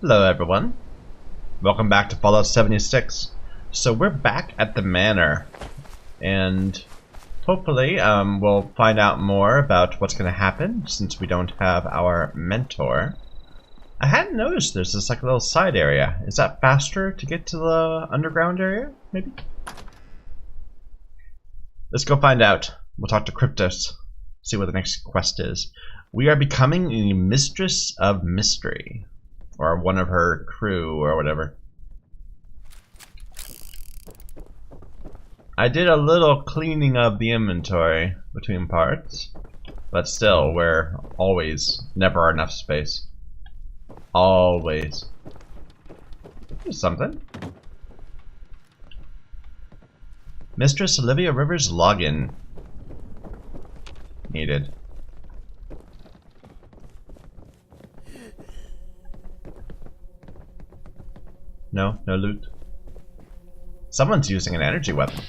Hello everyone, welcome back to Fallout 76. So we're back at the manor, and hopefully we'll find out more about what's going to happen since we don't have our mentor. I hadn't noticed there's this like little side area. Is that faster to get to the underground area, maybe? Let's go find out. We'll talk to Cryptos, see what the next quest is. We are becoming a mistress of mystery. Or one of her crew, or whatever. I did a little cleaning of the inventory between parts, but still, we're always never enough space. Always. Here's something. Mistress Olivia Rivers login. Needed. No loot. Someone's using an energy weapon.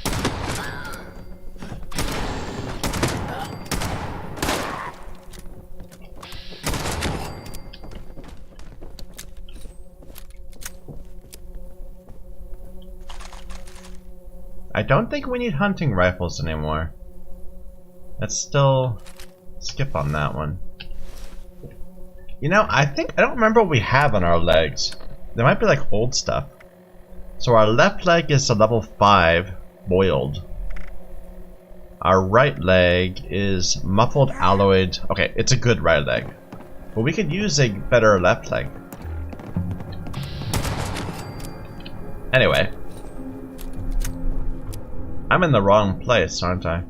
I don't think we need hunting rifles anymore. Let's still skip on that one. You know, I don't remember what we have on our legs. There might be like old stuff. So our left leg is a level 5 boiled. Our right leg is muffled alloyed. Okay, it's a good right leg. But we could use a better left leg. Anyway. I'm in the wrong place, aren't I?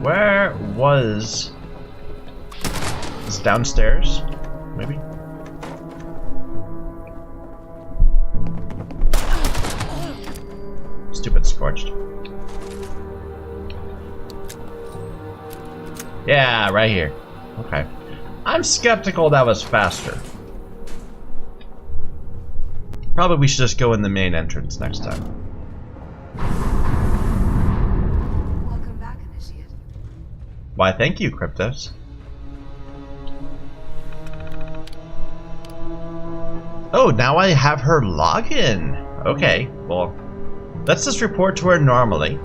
Where was this? Downstairs? Maybe? Stupid Scorched. Yeah, right here. Okay. I'm skeptical that was faster. Probably we should just go in the main entrance next time. Why, thank you, Cryptos. Oh, now I have her login. Okay, well, let's just report to her normally.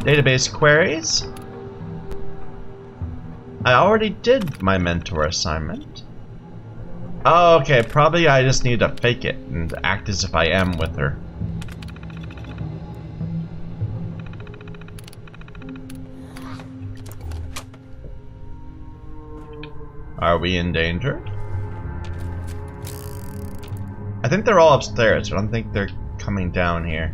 Database queries. I already did my mentor assignment. Oh, okay, probably I just need to fake it and act as if I am with her. Are we in danger? I think they're all upstairs. I don't think they're coming down here.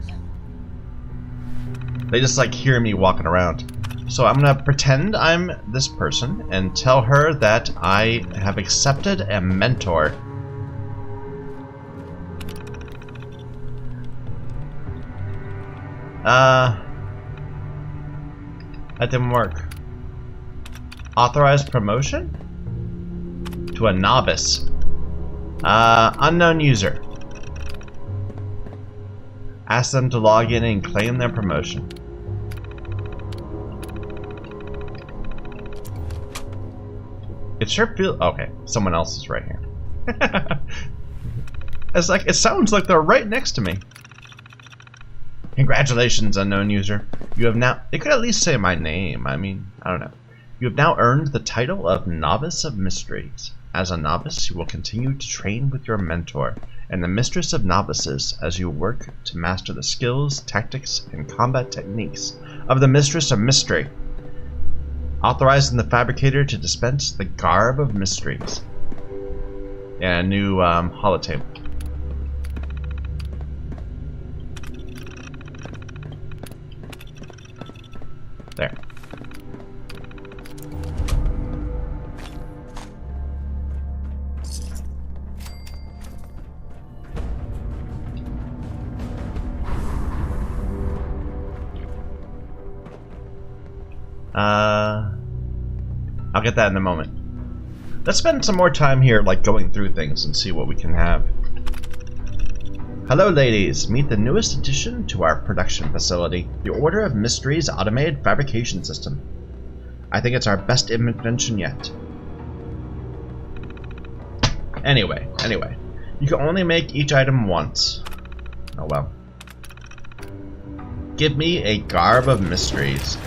They just like hear me walking around. So I'm gonna pretend I'm this person and tell her that I have accepted a mentor. That didn't work. Authorized promotion? To a novice. Unknown user. Ask them to log in and claim their promotion. It sure feels okay. Someone else is right here. It's like it sounds like they're right next to me. Congratulations, unknown user. You have now. It could at least say my name. I mean, I don't know. You have now earned the title of Novice of Mysteries. As a novice, you will continue to train with your mentor and the Mistress of Novices as you work to master the skills, tactics, and combat techniques of the Mistress of Mystery. Authorizing the Fabricator to dispense the Garb of Mysteries. And a new holotable. There. I'll get that in a moment. Let's spend some more time here, like, going through things and see what we can have. Hello ladies, meet the newest addition to our production facility, the Order of Mystery's automated fabrication system. I think it's our best invention yet. Anyway, you can only make each item once. Oh well. Give me a garb of mysteries.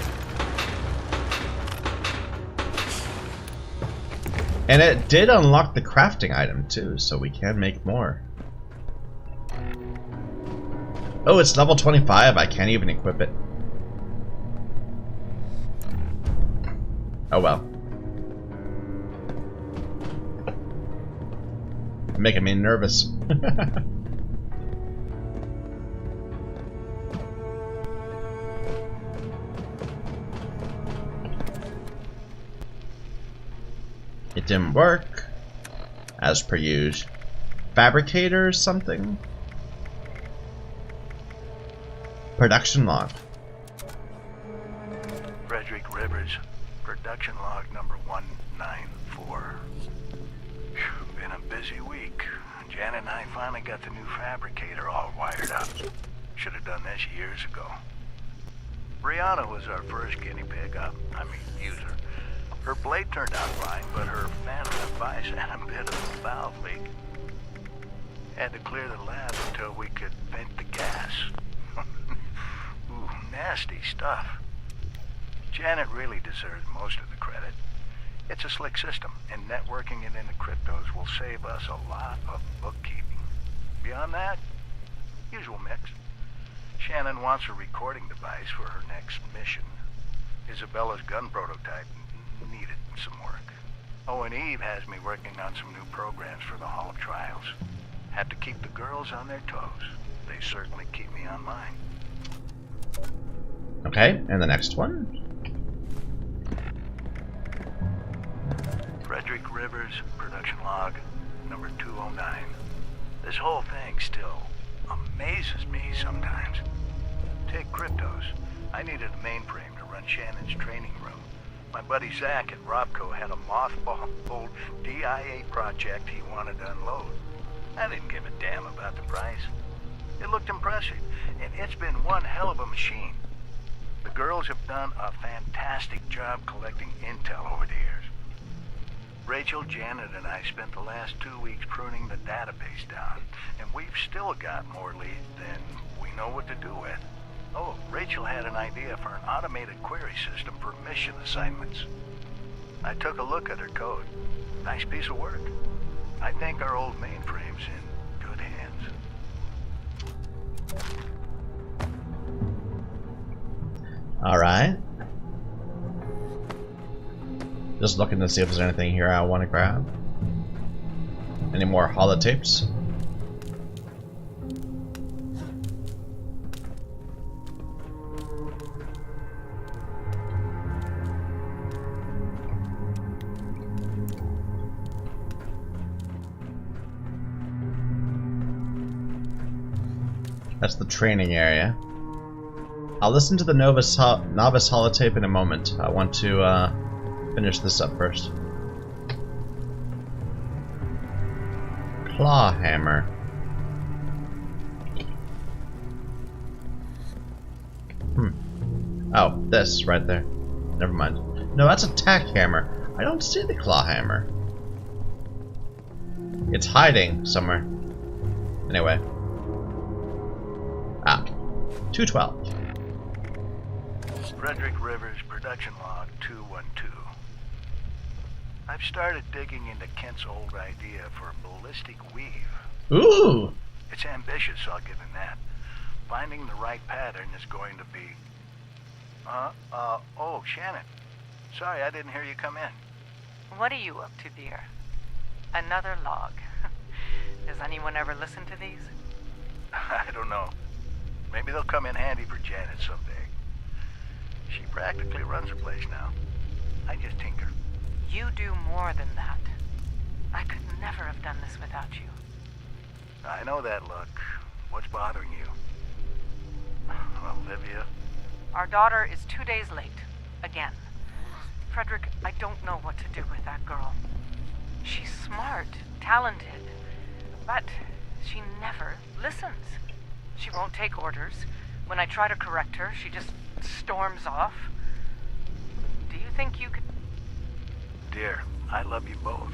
And it did unlock the crafting item too, so we can make more. Oh, it's level 25. I can't even equip it. Oh well. Making me nervous. It didn't work, as per usual. Fabricator or something? Production log. Frederick Rivers, production log number 194. Been a busy week. Janet and I finally got the new fabricator all wired up. Should have done this years ago. Brianna was our first guinea pig user. Her blade turned out fine, but her phantom device had a bit of a valve leak. Had to clear the lab until we could vent the gas. Ooh, nasty stuff. Janet really deserves most of the credit. It's a slick system, and networking it into cryptos will save us a lot of bookkeeping. Beyond that, usual mix. Shannon wants a recording device for her next mission. Isabella's gun prototype needed some work. Oh, and Eve has me working on some new programs for the Hall of Trials. Have to keep the girls on their toes. They certainly keep me on mine. Okay, and the next one? Frederick Rivers, production log number 209. This whole thing still amazes me sometimes. Take cryptos. I needed a mainframe to run Shannon's training room. My buddy Zach at Robco had a mothballed DIA project he wanted to unload. I didn't give a damn about the price. It looked impressive, and it's been one hell of a machine. The girls have done a fantastic job collecting intel over the years. Rachel, Janet, and I spent the last 2 weeks pruning the database down, and we've still got more leads than we know what to do with. Oh, Rachel had an idea for an automated query system for mission assignments. I took a look at her code. Nice piece of work. I think our old mainframe's in good hands. Alright. Just looking to see if there's anything here I want to grab. Any more holotapes? That's the training area. I'll listen to the Novice holotape in a moment. I want to finish this up first. Claw hammer. Oh, this right there. Never mind. No, that's a tack hammer. I don't see the claw hammer. It's hiding somewhere. Anyway. Ah, 212. Frederick Rivers, production log 212. I've started digging into Kent's old idea for a ballistic weave. Ooh! It's ambitious, I'll give him that. Finding the right pattern is going to be... oh, Shannon. Sorry, I didn't hear you come in. What are you up to, dear? Another log. Does anyone ever listen to these? I don't know. Maybe they'll come in handy for Janet someday. She practically runs the place now. I just tinker. You do more than that. I could never have done this without you. I know that look. What's bothering you? Olivia? Our daughter is 2 days late. Again. Frederick, I don't know what to do with that girl. She's smart, talented, but She never listens. She won't take orders. When I try to correct her, she just storms off. Do you think you could... Dear, I love you both.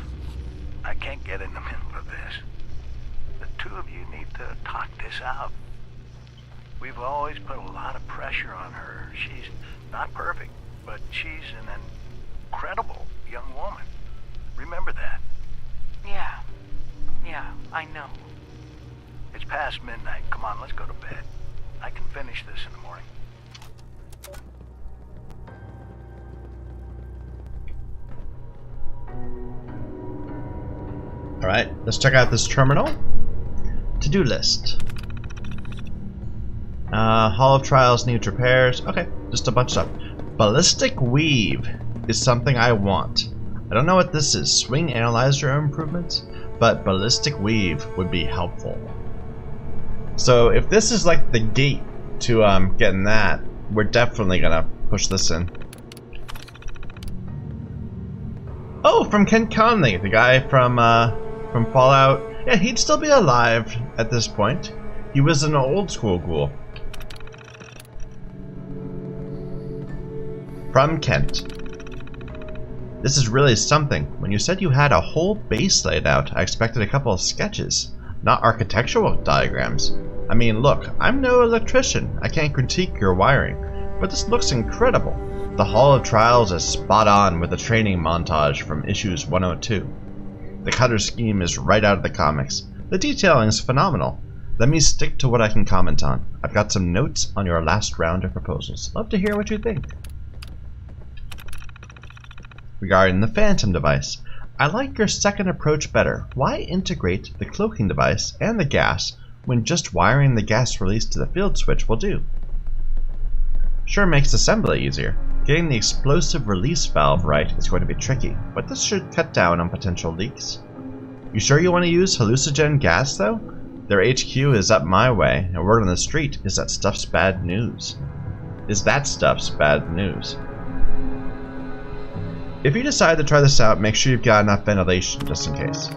I can't get in the middle of this. The two of you need to talk this out. We've always put a lot of pressure on her. She's not perfect, but she's an incredible young woman. Remember that. Yeah, I know. It's past midnight. Come on, let's go to bed. I can finish this in the morning. Alright, let's check out this terminal. To-do list. Hall of Trials needs repairs. Okay, just a bunch of stuff. Ballistic Weave is something I want. I don't know what this is. Swing Analyzer improvements? But Ballistic Weave would be helpful. So if this is like the gate to getting that, we're definitely gonna push this in. Oh, from Ken Conley, the guy from Fallout. Yeah, he'd still be alive at this point. He was an old school ghoul. From Kent. This is really something. When you said you had a whole base laid out, I expected a couple of sketches, not architectural diagrams. I mean, look, I'm no electrician. I can't critique your wiring, but this looks incredible. The Hall of Trials is spot on with the training montage from issues 102. The cutter scheme is right out of the comics. The detailing is phenomenal. Let me stick to what I can comment on. I've got some notes on your last round of proposals. Love to hear what you think. Regarding the Phantom device, I like your second approach better. Why integrate the cloaking device and the gas when just wiring the gas release to the field switch will do? Sure makes assembly easier. Getting the explosive release valve right is going to be tricky, but this should cut down on potential leaks. You sure you want to use hallucinogen gas though? Their HQ is up my way, and word on the street is that stuff's bad news. If you decide to try this out, make sure you've got enough ventilation just in case.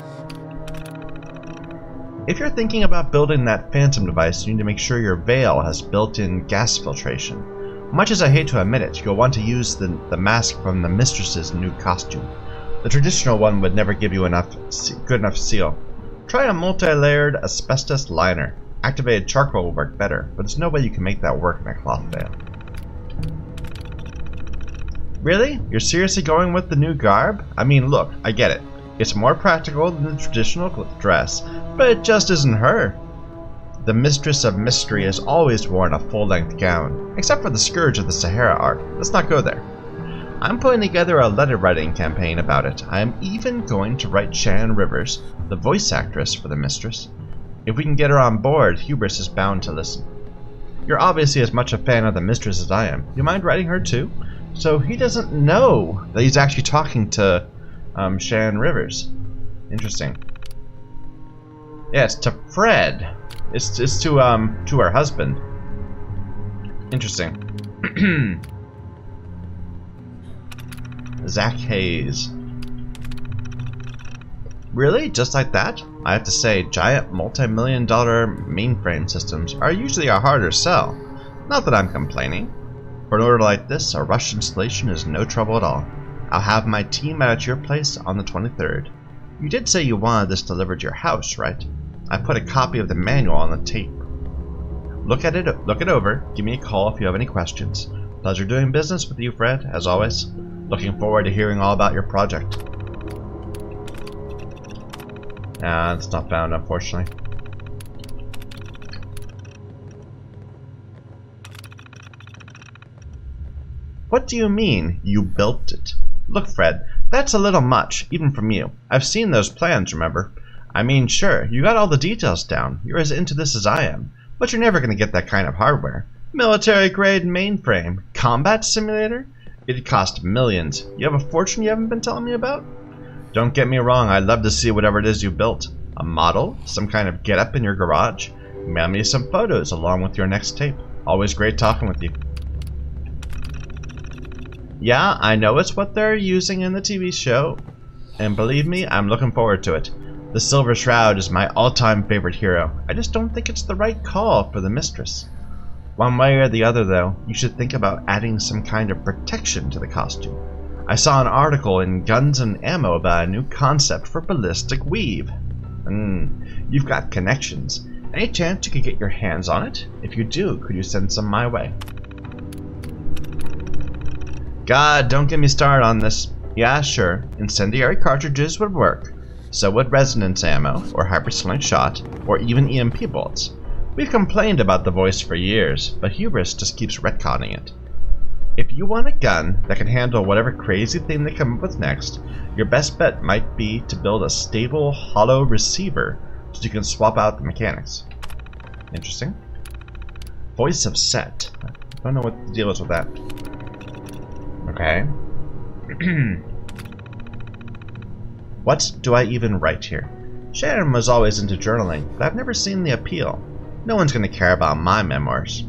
If you're thinking about building that Phantom device, you need to make sure your veil has built-in gas filtration. Much as I hate to admit it, you'll want to use the mask from the Mistress's new costume. The traditional one would never give you good enough seal. Try a multi-layered asbestos liner. Activated charcoal will work better, but there's no way you can make that work in a cloth veil. Really? You're seriously going with the new garb? I mean, look, I get it. It's more practical than the traditional dress, but it just isn't her. The Mistress of Mystery has always worn a full-length gown, except for the Scourge of the Sahara arc. Let's not go there. I'm putting together a letter-writing campaign about it. I am even going to write Shannon Rivers, the voice actress for the Mistress. If we can get her on board, Hubris is bound to listen. You're obviously as much a fan of the Mistress as I am. You mind writing her too? So he doesn't know that he's actually talking to Shannon Rivers. Interesting. Yeah, it's to Fred. It's to her husband. Interesting. Zach Hayes. Really? Just like that? I have to say, giant multi-million-dollar mainframe systems are usually a harder sell. Not that I'm complaining. For an order like this, a rush installation is no trouble at all. I'll have my team out at your place on the 23rd. You did say you wanted this delivered to your house, right? I put a copy of the manual on the tape. Look it over. Give me a call if you have any questions. Pleasure doing business with you, Fred, as always. Looking forward to hearing all about your project. It's not found, unfortunately. What do you mean, you built it? Look, Fred, that's a little much, even from you. I've seen those plans, remember? I mean, sure, you got all the details down. You're as into this as I am. But you're never going to get that kind of hardware. Military-grade mainframe. Combat simulator? It'd cost millions. You have a fortune you haven't been telling me about? Don't get me wrong, I'd love to see whatever it is you built. A model? Some kind of get-up in your garage? Mail me some photos along with your next tape. Always great talking with you. Yeah, I know it's what they're using in the TV show, and believe me, I'm looking forward to it. The Silver Shroud is my all-time favorite hero. I just don't think it's the right call for the mistress. One way or the other, though, you should think about adding some kind of protection to the costume. I saw an article in Guns and Ammo about a new concept for ballistic weave. You've got connections. Any chance you could get your hands on it? If you do, could you send some my way? God, don't get me started on this. Yeah, sure, incendiary cartridges would work. So would resonance ammo, or hypersonic shot, or even EMP bolts. We've complained about the voice for years, but hubris just keeps retconning it. If you want a gun that can handle whatever crazy thing they come up with next, your best bet might be to build a stable, hollow receiver so you can swap out the mechanics. Interesting. Voice of Set. I don't know what the deal is with that. Okay. What do I even write here? Shannon was always into journaling, but I've never seen the appeal. No one's going to care about my memoirs.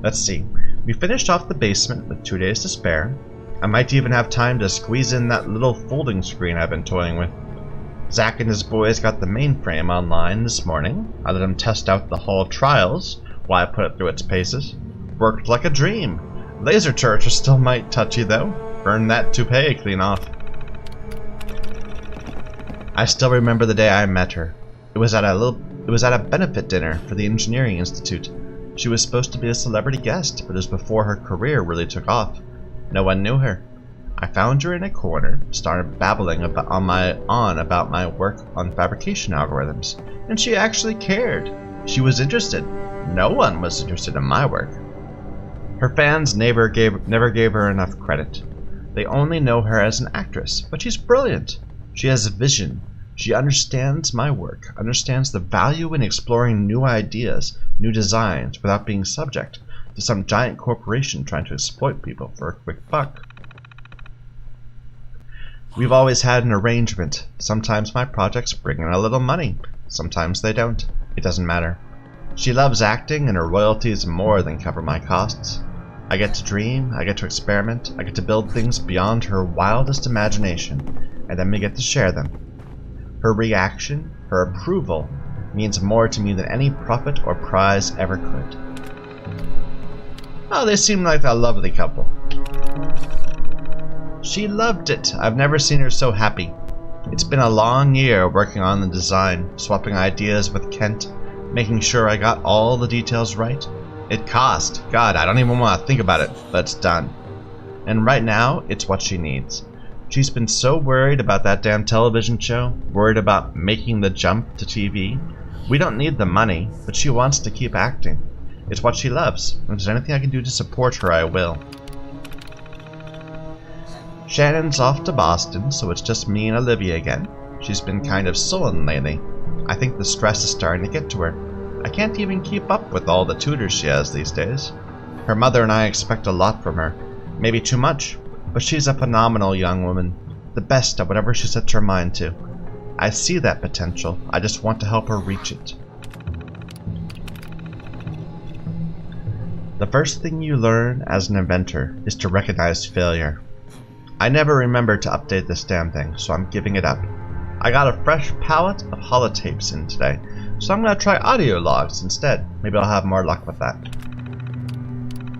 Let's see. We finished off the basement with 2 days to spare. I might even have time to squeeze in that little folding screen I've been toying with. Zach and his boys got the mainframe online this morning. I let him test out the Hall trials while I put it through its paces. Worked like a dream. Laser turrets are still might touchy though. Burned that toupee clean off. I still remember the day I met her. It was at a benefit dinner for the Engineering Institute. She was supposed to be a celebrity guest, but it was before her career really took off. No one knew her. I found her in a corner, started babbling about my work on fabrication algorithms, and she actually cared. She was interested. No one was interested in my work. Her fans never gave her enough credit. They only know her as an actress, but she's brilliant. She has a vision. She understands my work, understands the value in exploring new ideas, new designs, without being subject to some giant corporation trying to exploit people for a quick buck. We've always had an arrangement. Sometimes my projects bring in a little money. Sometimes they don't. It doesn't matter. She loves acting, and her royalties more than cover my costs. I get to dream, I get to experiment, I get to build things beyond her wildest imagination, and then we get to share them. Her reaction, her approval, means more to me than any profit or prize ever could. Oh, they seem like a lovely couple. She loved it. I've never seen her so happy. It's been a long year working on the design, swapping ideas with Kent, making sure I got all the details right. It cost. God, I don't even want to think about it, but it's done. And right now, it's what she needs. She's been so worried about that damn television show, worried about making the jump to TV. We don't need the money, but she wants to keep acting. It's what she loves. If there's anything I can do to support her, I will. Shannon's off to Boston, so it's just me and Olivia again. She's been kind of sullen lately. I think the stress is starting to get to her. I can't even keep up with all the tutors she has these days. Her mother and I expect a lot from her. Maybe too much. But she's a phenomenal young woman, the best at whatever she sets her mind to. I see that potential, I just want to help her reach it. The first thing you learn as an inventor is to recognize failure. I never remembered to update this damn thing, so I'm giving it up. I got a fresh palette of holotapes in today, so I'm going to try audio logs instead. Maybe I'll have more luck with that.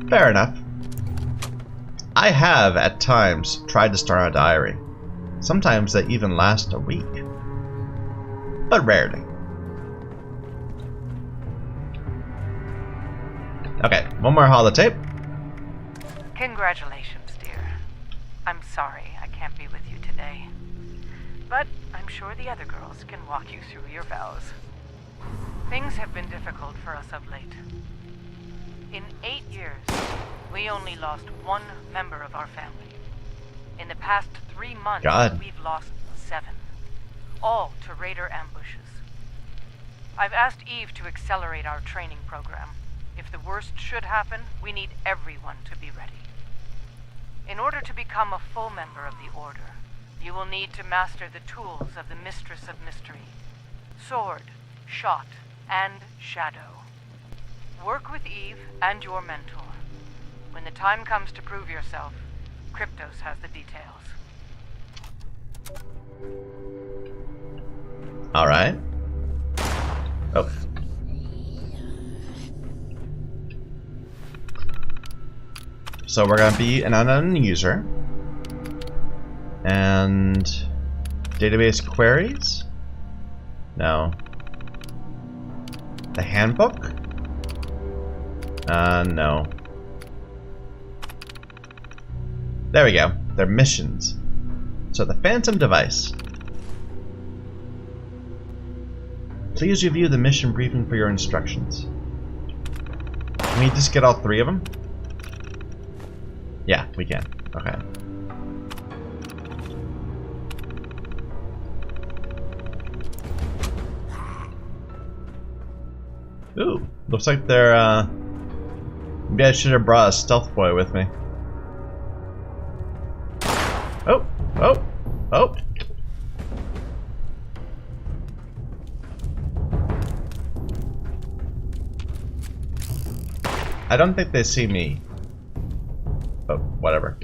Fair enough. I have, at times, tried to start a diary. Sometimes they even last a week. But rarely. Okay, one more holotape. Congratulations, dear. I'm sorry I can't be with you today. But I'm sure the other girls can walk you through your vows. Things have been difficult for us of late. In 8 years, we only lost one member of our family. In the past 3 months, we've lost 7. All to raider ambushes. I've asked Eve to accelerate our training program. If the worst should happen, we need everyone to be ready. In order to become a full member of the Order, you will need to master the tools of the Mistress of Mystery. Sword, shot, and shadow. Work with Eve and your mentor. When the time comes to prove yourself, Kryptos has the details. Alright. Oh. So we're gonna be an unknown user. And database queries? No. The handbook? No. There we go. They're missions. So the Phantom device. Please review the mission briefing for your instructions. Can we just get all 3 of them? Yeah, we can. Okay. Ooh, looks like they're, maybe I should have brought a stealth boy with me. Oh, oh, oh. I don't think they see me. But whatever.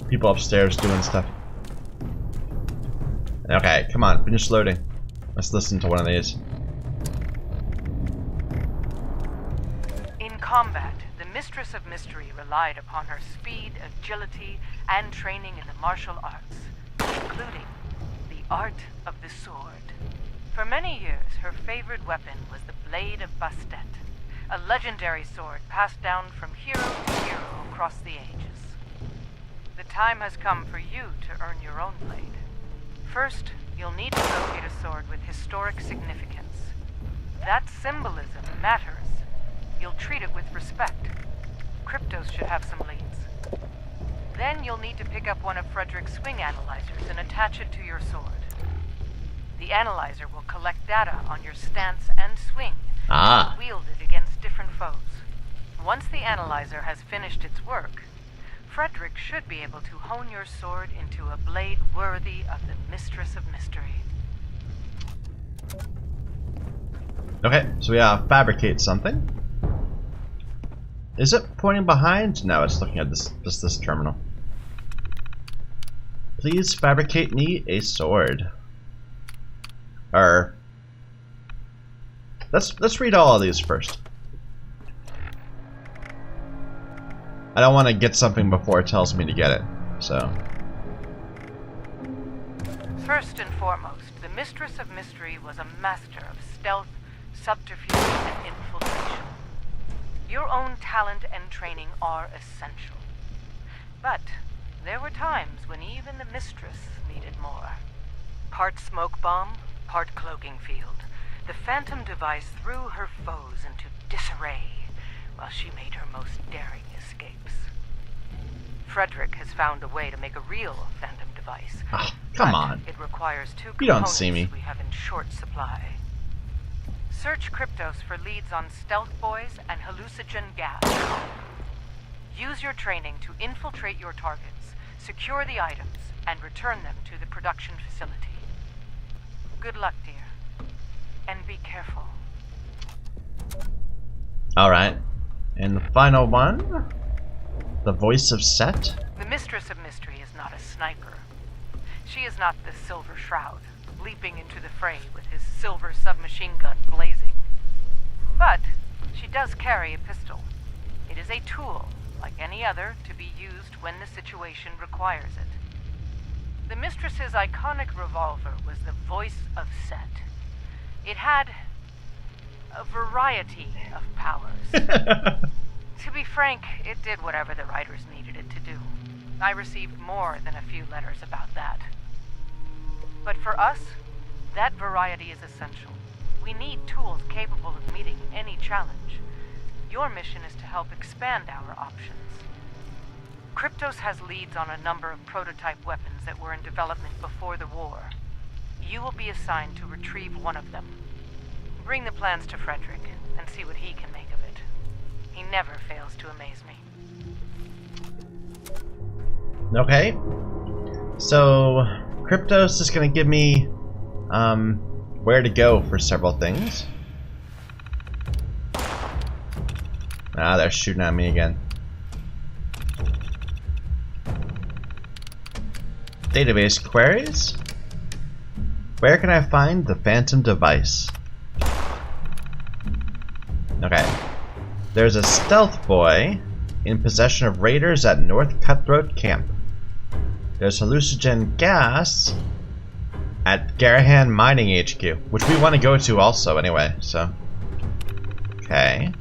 People upstairs doing stuff. Okay, come on, finish loading. Let's listen to one of these. In combat, the Mistress of Mystery relied upon her speed, agility, and training in the martial arts, including the art of the sword. For many years, her favorite weapon was the Blade of Bastet, a legendary sword passed down from hero to hero across the ages. The time has come for you to earn your own blade. First, you'll need to locate a sword with historic significance. That symbolism matters. You'll treat it with respect. Cryptos should have some leads. Then you'll need to pick up one of Frederick's swing analyzers and attach it to your sword. The analyzer will collect data on your stance and swing. Ah. Wield it against different foes. Once the analyzer has finished its work, Frederick should be able to hone your sword into a blade worthy of the Mistress of Mystery. Okay, so we fabricate something. Is it pointing behind? No, it's looking at this terminal. Please fabricate me a sword. Let's read all of these first. I don't want to get something before it tells me to get it, so. First and foremost, the Mistress of Mystery was a master of stealth, subterfuge, and infiltration. Your own talent and training are essential. But there were times when even the Mistress needed more. Part smoke bomb, part cloaking field. The Phantom device threw her foes into disarray while she made her most daring escapes. Frederick has found a way to make a real Phantom device. Oh, come on. It requires 2 components you don't see me. We have in short supply. Search Cryptos for leads on stealth boys and hallucinogen gas. Use your training to infiltrate your targets, secure the items, and return them to the production facility. Good luck, dear. And be careful. Alright. And the final one? The voice of Set? The Mistress of Mystery is not a sniper. She is not the Silver Shroud, leaping into the fray with his silver submachine gun blazing. But she does carry a pistol. It is a tool, like any other, to be used when the situation requires it. The Mistress's iconic revolver was the voice of Set. It had a variety of powers. To be frank, it did whatever the writers needed it to do. I received more than a few letters about that. But for us, that variety is essential. We need tools capable of meeting any challenge. Your mission is to help expand our options. Cryptos has leads on a number of prototype weapons that were in development before the war. You will be assigned to retrieve one of them. Bring the plans to Frederick and see what he can make of it. He never fails to amaze me. Okay. So, Cryptos is going to give me where to go for several things. Ah, they're shooting at me again. Database queries. Where can I find the phantom device? Okay. There's a stealth boy in possession of raiders at North Cutthroat Camp. There's hallucinogen gas at Garahan Mining HQ, which we want to go to also anyway, so. Okay.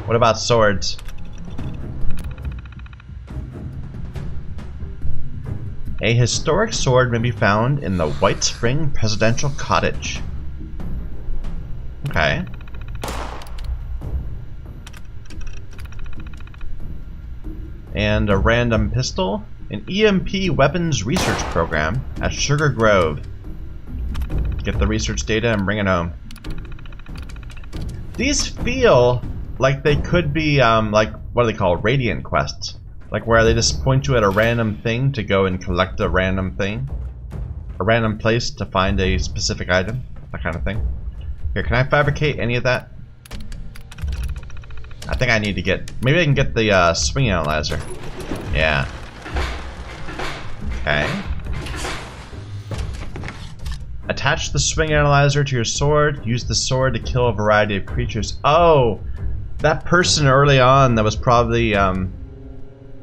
What about swords? A historic sword may be found in the Whitespring Presidential Cottage. Okay. And a random pistol. An EMP weapons research program at Sugar Grove. Get the research data and bring it home. These feel like they could be, like, what do they call, radiant quests. Like where they just point you at a random thing to go and collect a random thing. A random place to find a specific item. That kind of thing. Here, can I fabricate any of that? I think I need to get... Maybe I can get the swing analyzer. Yeah. Okay. Attach the swing analyzer to your sword. Use the sword to kill a variety of creatures. Oh! That person early on that was probably...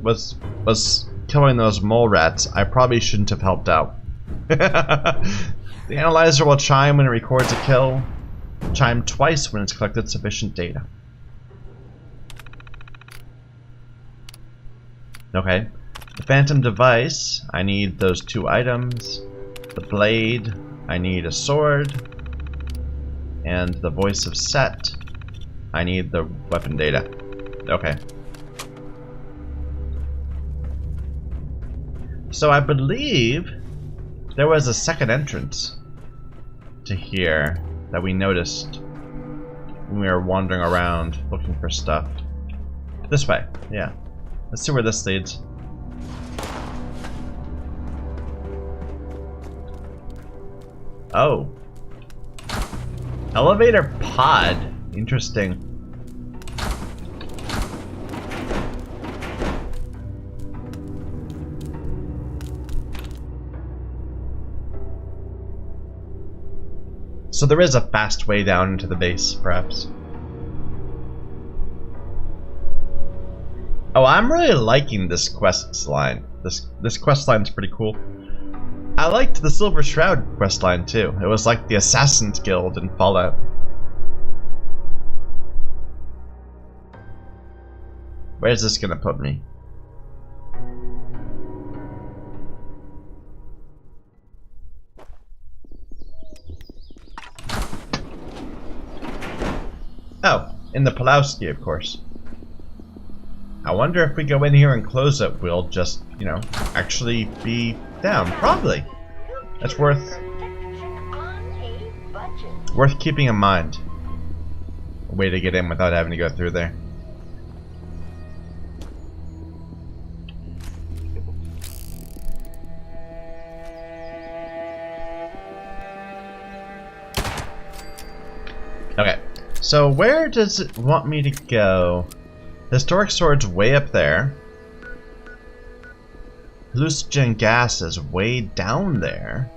was killing those mole rats. I probably shouldn't have helped out. The analyzer will chime when it records a kill. Chime twice when it's collected sufficient data. Okay. The phantom device, I need those 2 items. The blade, I need a sword. And the voice of Set, I need the weapon data. Okay. So I believe there was a second entrance to here that we noticed when we were wandering around looking for stuff. This way, yeah. Let's see where this leads. Oh. Elevator pod. Interesting. So there is a fast way down into the base, perhaps. Oh, I'm really liking this quest line. This quest line's pretty cool. I liked the Silver Shroud quest line too. It was like the Assassin's Guild in Fallout. Where's this gonna put me? Oh, in the Pulowski, of course. I wonder if we go in here and close it, we'll just, you know, actually be down. Probably. That's worth keeping in mind. A way to get in without having to go through there. Okay. So where does it want me to go? Historic sword's way up there. Hallucinogen gas is way down there.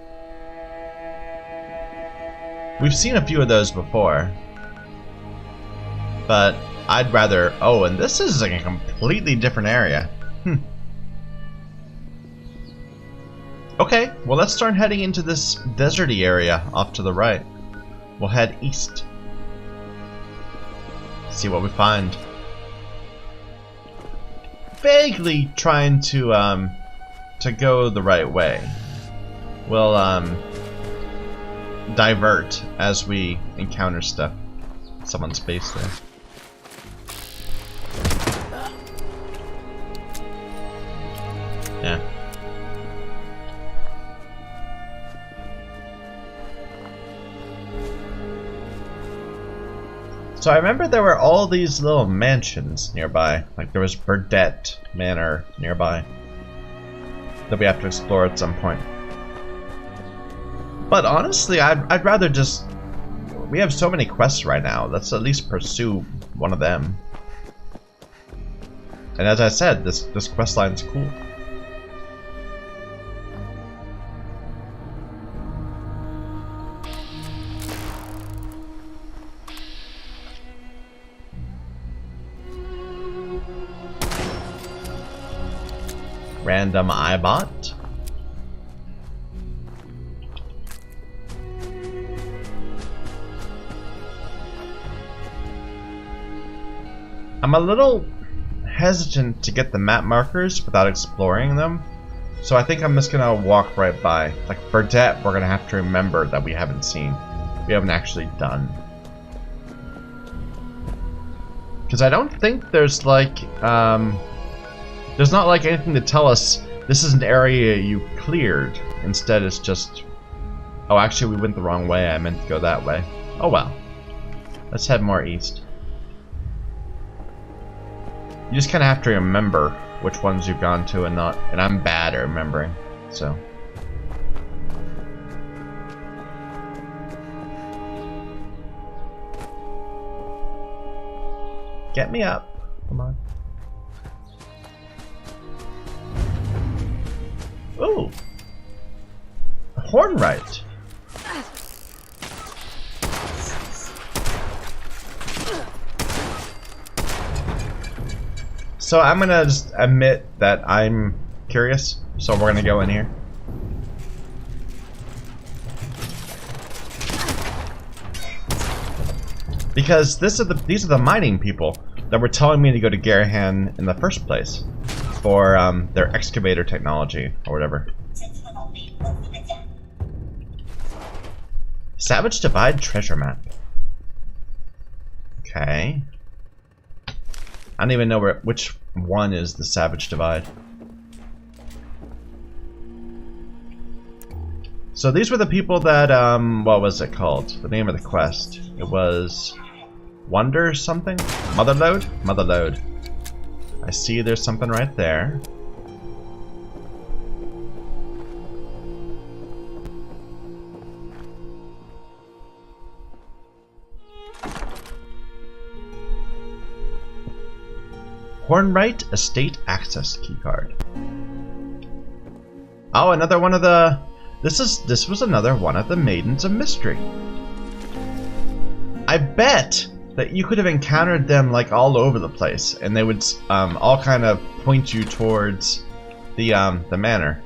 We've seen a few of those before. But I'd rather... Oh, and this is like a completely different area. Okay, well let's start heading into this deserty area off to the right. We'll head east. See what we find. Vaguely trying to go the right way. We'll divert as we encounter stuff. Someone's base there. Yeah. So I remember there were all these little mansions nearby. Like there was Burdett Manor nearby that we have to explore at some point. But honestly, I'd rather just... We have so many quests right now. Let's at least pursue one of them. And as I said, this quest line's cool. Random iBot. I'm a little hesitant to get the map markers without exploring them, so I think I'm just gonna walk right by. Like Burdette, we're gonna have to remember that we haven't seen, we haven't actually done. Because I don't think there's like, there's not like anything to tell us this is an area you cleared. Instead it's just, oh actually we went the wrong way, I meant to go that way. Oh well. Let's head more east. You just kind of have to remember which ones you've gone to and not, and I'm bad at remembering, so. Get me up, come on. Ooh, a hornwright. So I'm gonna just admit that I'm curious, so we're gonna go in here. Because these are the mining people that were telling me to go to Garahan in the first place for their excavator technology or whatever. Savage Divide treasure map. Okay. I don't even know which one is the Savage Divide. So these were the people that, what was it called? The name of the quest. It was Wonder something? Motherlode? Motherlode. I see there's something right there. Hornwright Estate Access Keycard. Oh, another one of the... This was another one of the Maidens of Mystery. I bet that you could have encountered them like all over the place, and they would all kind of point you towards the manor.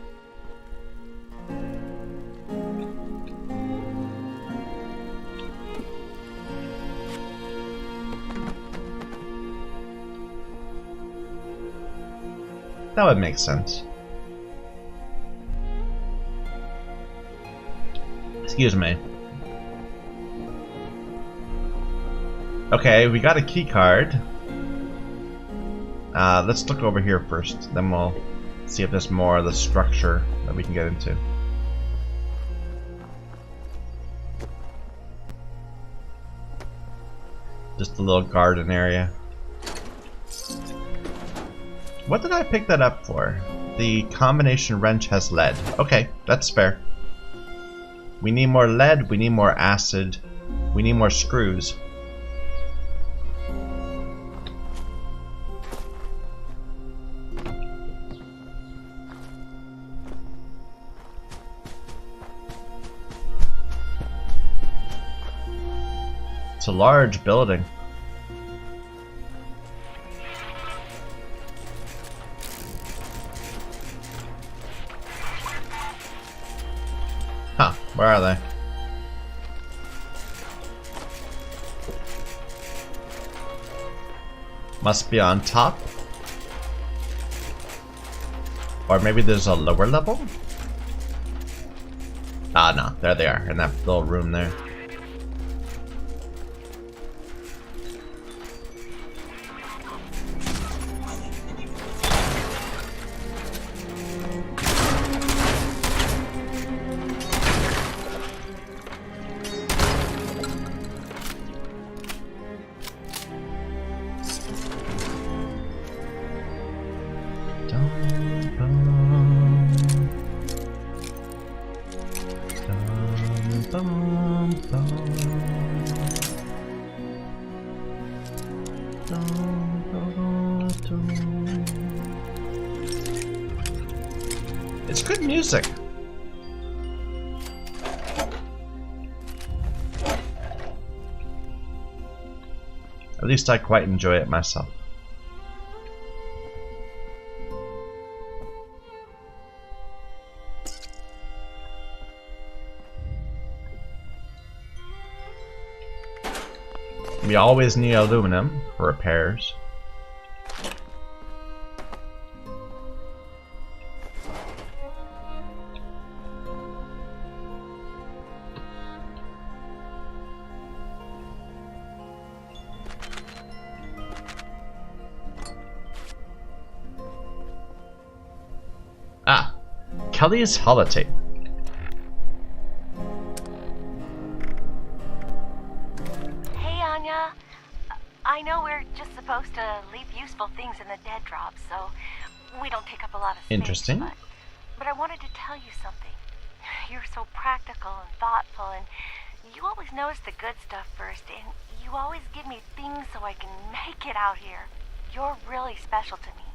That would make sense. Excuse me. Okay, we got a key card. Let's look over here first, then we'll see if there's more of the structure that we can get into. Just a little garden area. What did I pick that up for? The combination wrench has lead. Okay, that's fair. We need more lead, we need more acid, we need more screws. It's a large building. Huh, where are they? Must be on top. Or maybe there's a lower level? Ah, no, there they are, in that little room there. It's good music. At least I quite enjoy it myself. We always need aluminum for repairs. Ah, Kelly's holotape. Hey, Anya. I know we're just supposed to leave useful things in the dead drop, so we don't take up a lot of space. Interesting. But I wanted to tell you something. You're so practical and thoughtful, and you always notice the good stuff first, and you always give me things so I can make it out here. You're really special to me.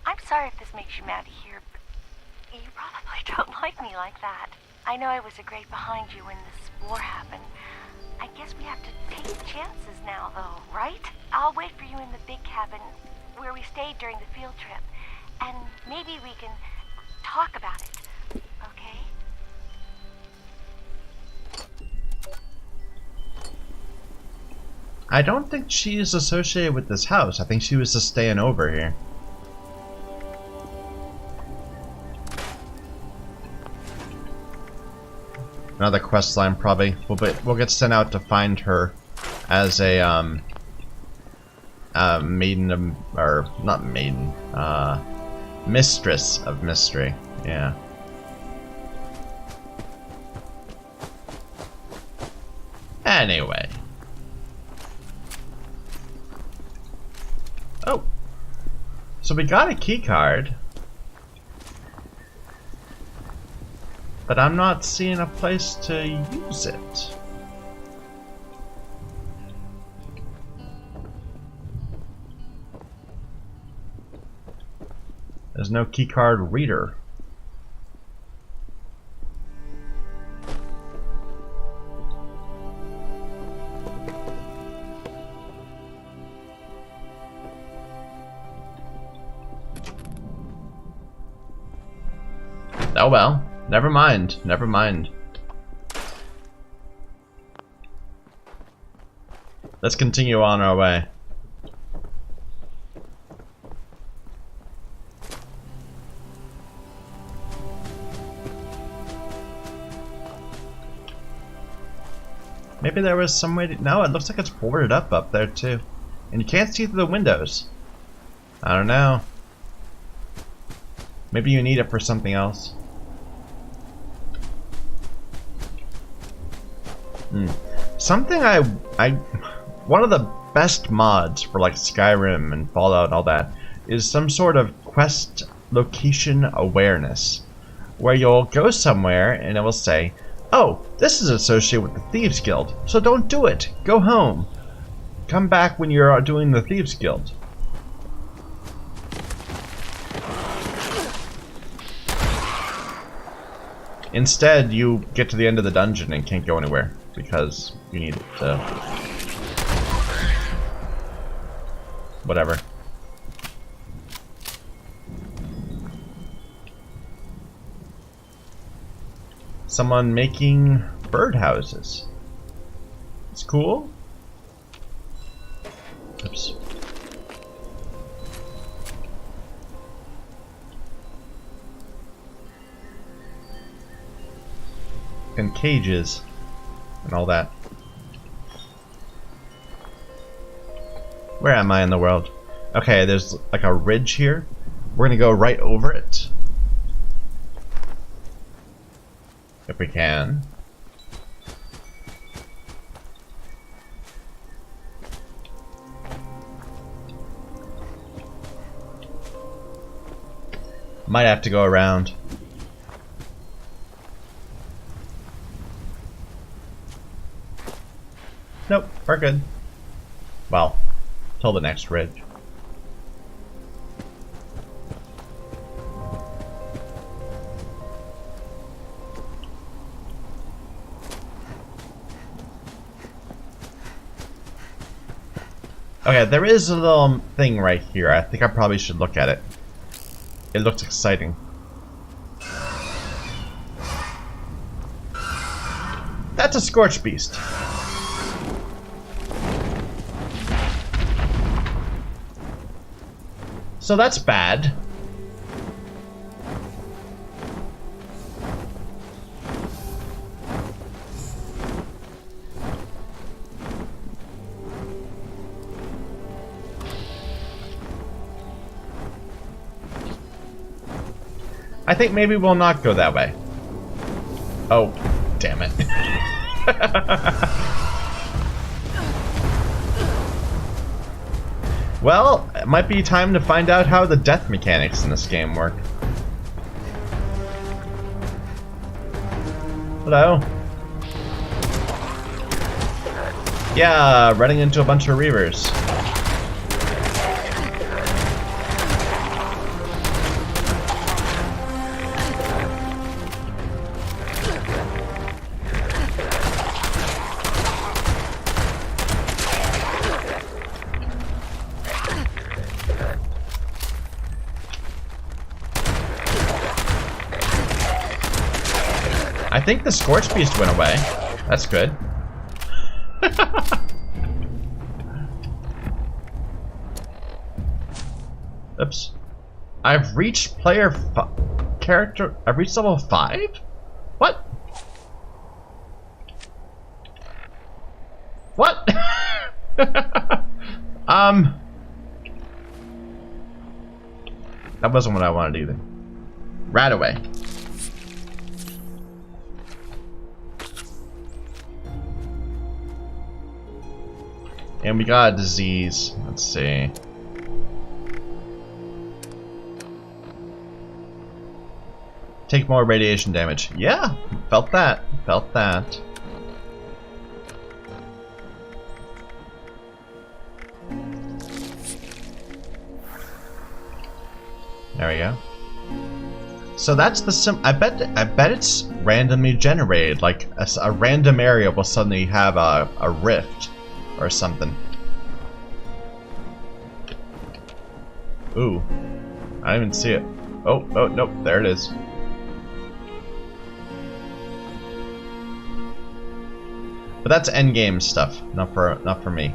I'm sorry if this makes you mad to hear, but you probably don't like me like that. I know I was a grade behind you when this war happened. I guess we have to take chances now, though, right? I'll wait for you in the big cabin where we stayed during the field trip, and maybe we can talk about it, okay? I don't think she's associated with this house. I think she was just staying over here. Another quest line, probably. We'll get sent out to find her as a maiden of, or not maiden, mistress of mystery. Yeah. Anyway. Oh. So we got a key card. But I'm not seeing a place to use it. There's no keycard reader. Oh well. Never mind. Never mind. Let's continue on our way. Maybe there was some way to... No, it looks like it's boarded up there too. And you can't see through the windows. I don't know. Maybe you need it for something else. Something one of the best mods for like Skyrim and Fallout and all that is some sort of quest location awareness, where you'll go somewhere and it will say, oh, this is associated with the Thieves Guild, so don't do it. Go home. Come back when you're doing the Thieves Guild. Instead, you get to the end of the dungeon and can't go anywhere because you need to... whatever. Someone making birdhouses. It's cool. Oops. And cages and all that. Where am I in the world? Okay, there's like a ridge here. We're gonna go right over it. If we can. Might have to go around. Nope, we're good. Well, till the next ridge. Okay, there is a little thing right here. I think I probably should look at it. It looks exciting. That's a Scorched beast. So that's bad. I think maybe we'll not go that way. Oh, damn it. Well, it might be time to find out how the death mechanics in this game work. Hello? Yeah, running into a bunch of reavers. I think the Scorched beast went away. That's good. Oops. I've reached I've reached level 5? What? What? That wasn't what I wanted either. Right away. And we got a disease. Let's see. Take more radiation damage. Yeah, felt that. Felt that. There we go. So that's the I bet it's randomly generated. Like a random area will suddenly have a rift or something. Ooh, I didn't even see it. Oh, nope, there it is. But that's endgame stuff, not for me.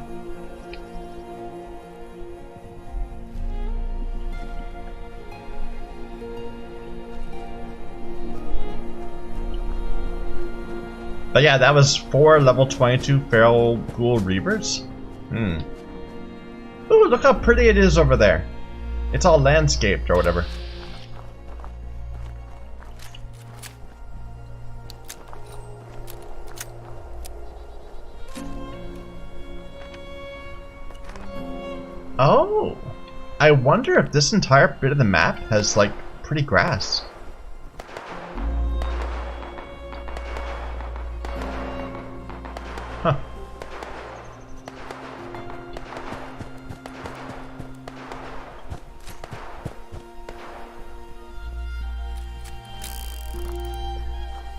But yeah, that was 4 level 22 feral ghoul reavers. Ooh, look how pretty it is over there. It's all landscaped or whatever. Oh, I wonder if this entire bit of the map has like pretty grass. Huh.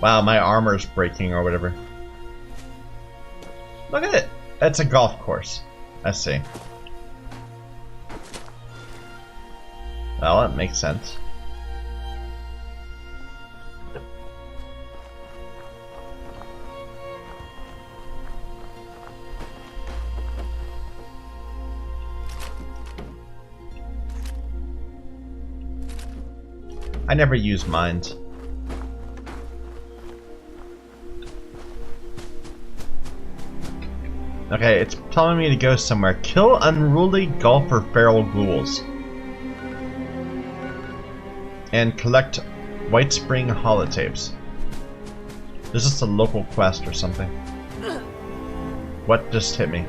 Wow, my armor's breaking or whatever. Look at it. It's a golf course. I see. Well, that makes sense. I never use mines. Okay, it's telling me to go somewhere. Kill unruly golfer feral ghouls. And collect Whitespring holotapes. There's just a local quest or something. What just hit me?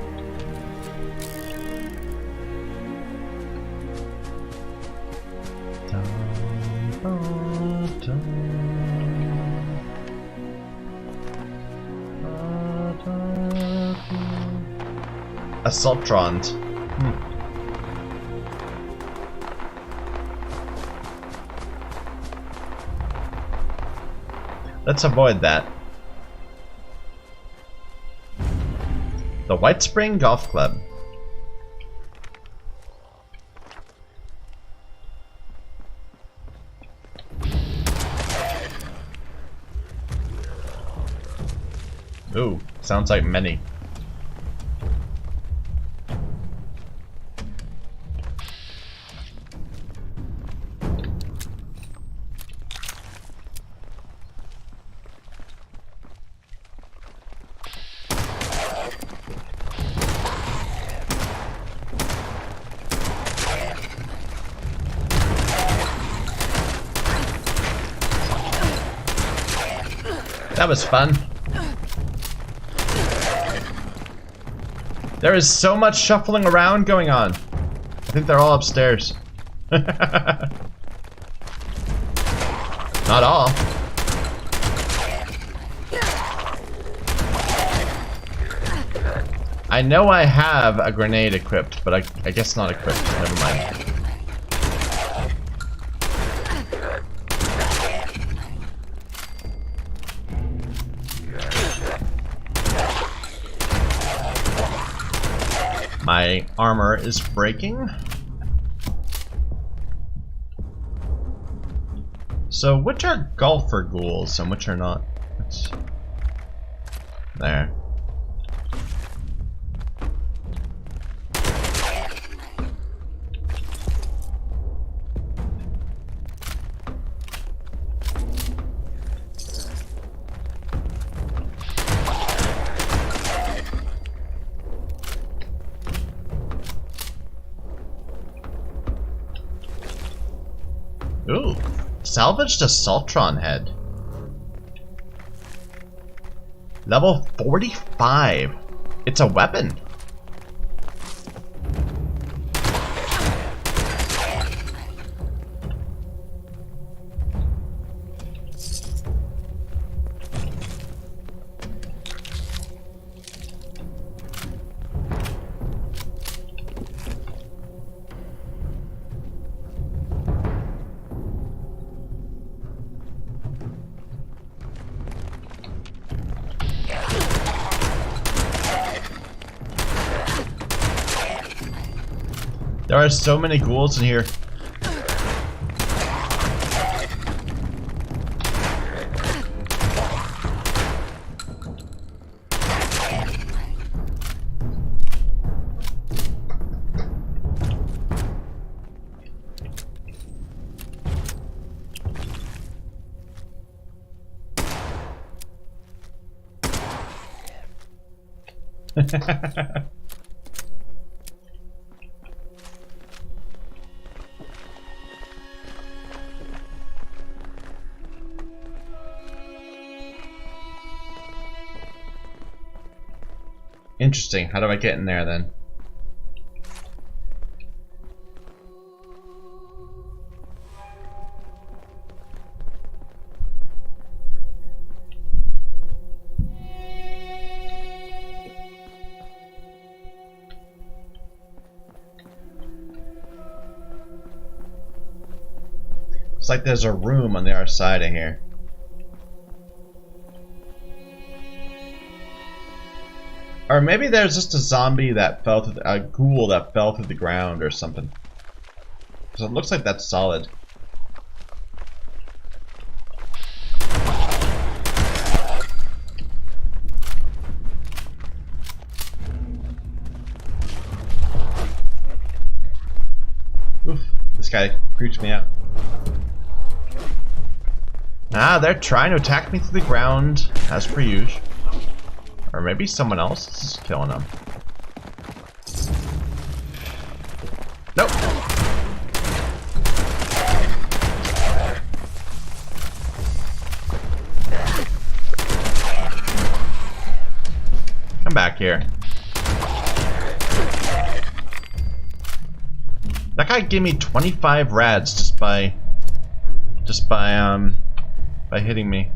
Assaultrons. Let's avoid that. The Whitespring Golf Club. Ooh, sounds like many. That was fun. There is so much shuffling around going on. I think they're all upstairs. Not all. I know I have a grenade equipped, but I guess not equipped. Never mind. My armor is breaking. So, which are golfer ghouls and which are not? There. Ooh, salvaged a Saltron head. Level 45. It's a weapon. There are so many ghouls in here. Interesting. How do I get in there then? It's like there's a room on the other side of here. Or maybe there's just a zombie that fell through a ghoul that fell through the ground or something. So it looks like that's solid. Oof, this guy creeps me out. Ah, they're trying to attack me through the ground, as per usual. Or maybe someone else is killing them. Nope. Come back here. That guy gave me 25 rads just by hitting me.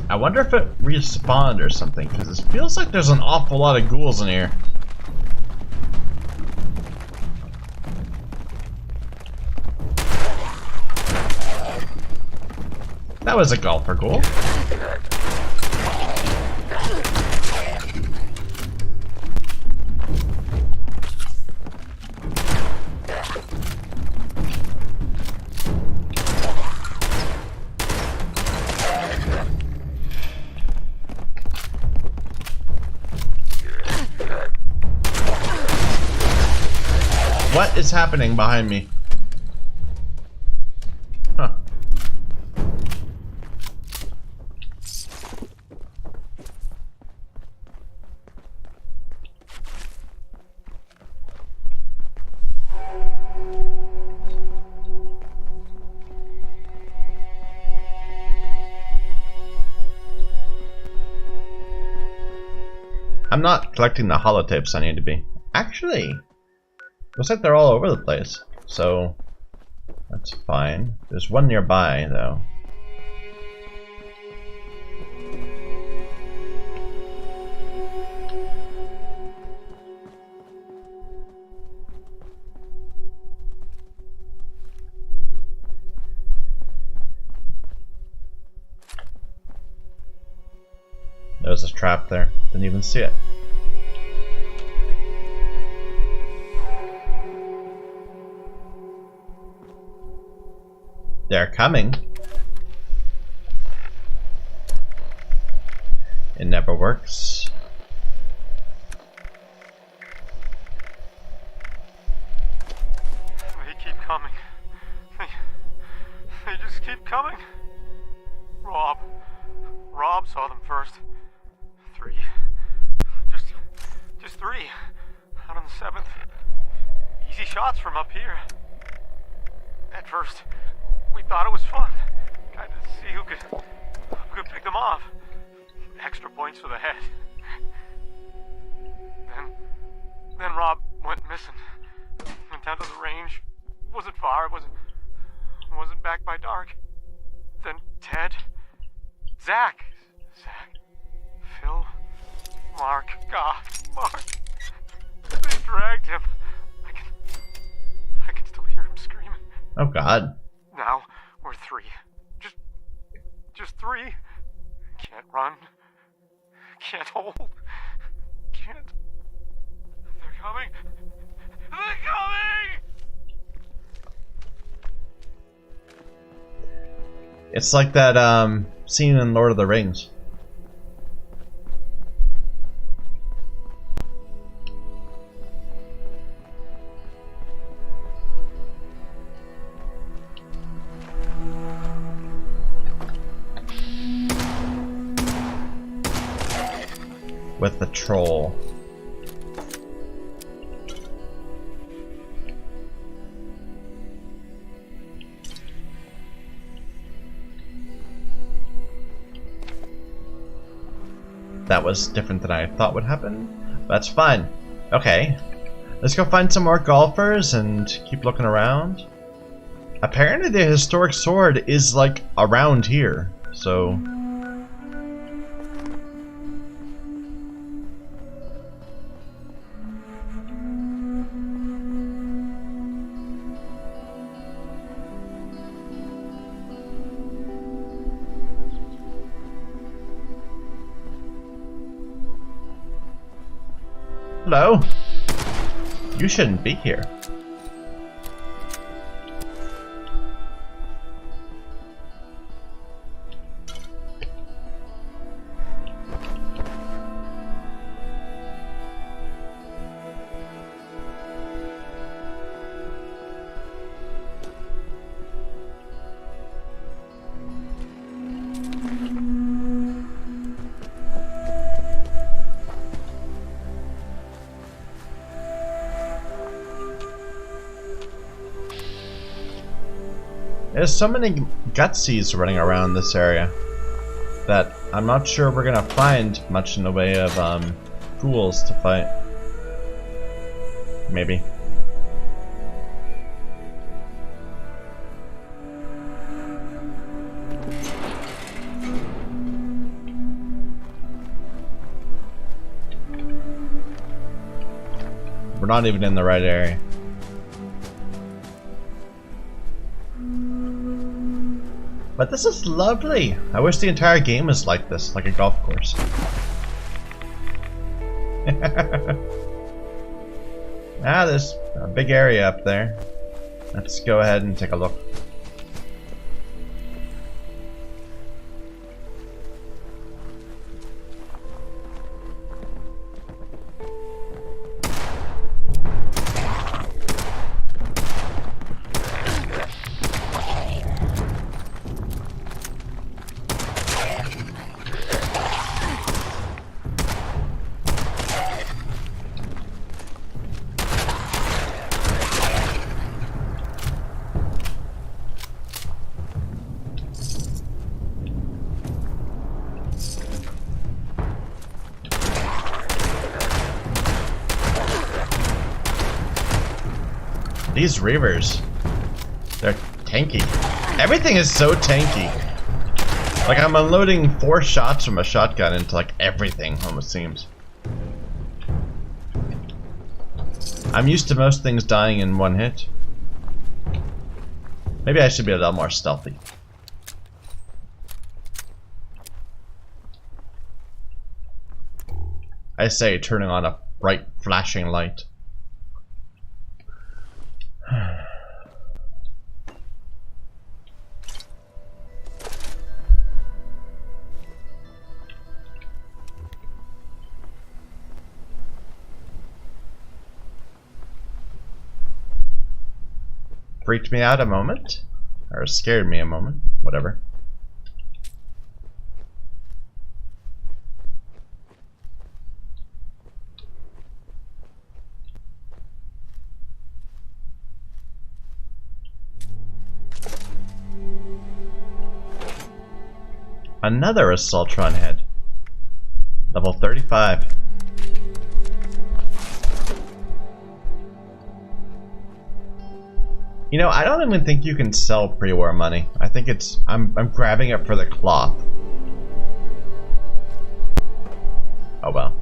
I wonder if it respawned or something, because it feels like there's an awful lot of ghouls in here. That was a golfer ghoul. What is happening behind me? Huh. I'm not collecting the holotapes I need to be. Actually, looks like they're all over the place. So, that's fine. There's one nearby, though. There's a trap there. Didn't even see it. They're coming. It never works. They keep coming. They just keep coming. Rob saw them first. 3. Just 3. Out on the 7th. Easy shots from up here. At first, we thought it was fun. Kind of see who could pick them off. Extra points for the head. Then Rob went missing. Went down to the range. Wasn't far. It wasn't back by dark. Then Ted, Zach, Phil, Mark. They dragged him. I can still hear him screaming. Oh God. Now we're 3. Just 3. Can't run. Can't hold. Can't. They're coming. They're coming! It's like that scene in Lord of the Rings. With the troll. That was different than I thought would happen. That's fine. Okay. Let's go find some more golfers and keep looking around. Apparently the historic sword is like around here, so... Hello? You shouldn't be here. There's so many gutsies running around this area that I'm not sure we're gonna find much in the way of ghouls to fight. Maybe. We're not even in the right area. But this is lovely. I wish the entire game was like this, like a golf course. There's a big area up there. Let's go ahead and take a look. These Reavers, they're tanky. Everything is so tanky. Like I'm unloading 4 shots from a shotgun into like everything, almost seems. I'm used to most things dying in 1 hit. Maybe I should be a little more stealthy. I say, turning on a bright flashing light. Freaked me out a moment, or scared me a moment, whatever. Another Assaultron head. Level 35. You know, I don't even think you can sell pre-war money. I think it's... I'm grabbing it for the cloth. Oh well.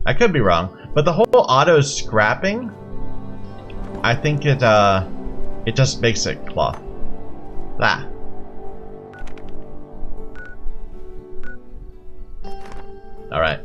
I could be wrong. But the whole auto scrapping, I think it just makes it cloth. Ah. Alright.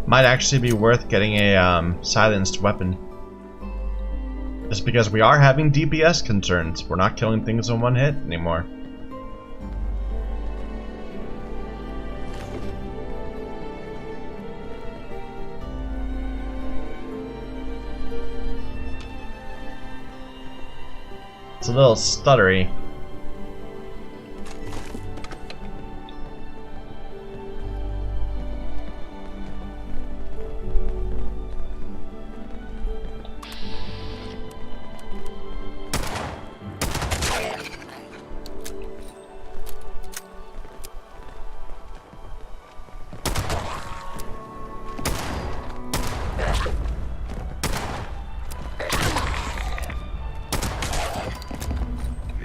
Might actually be worth getting a silenced weapon. Just because we are having DPS concerns. We're not killing things in 1 hit anymore. It's a little stuttery.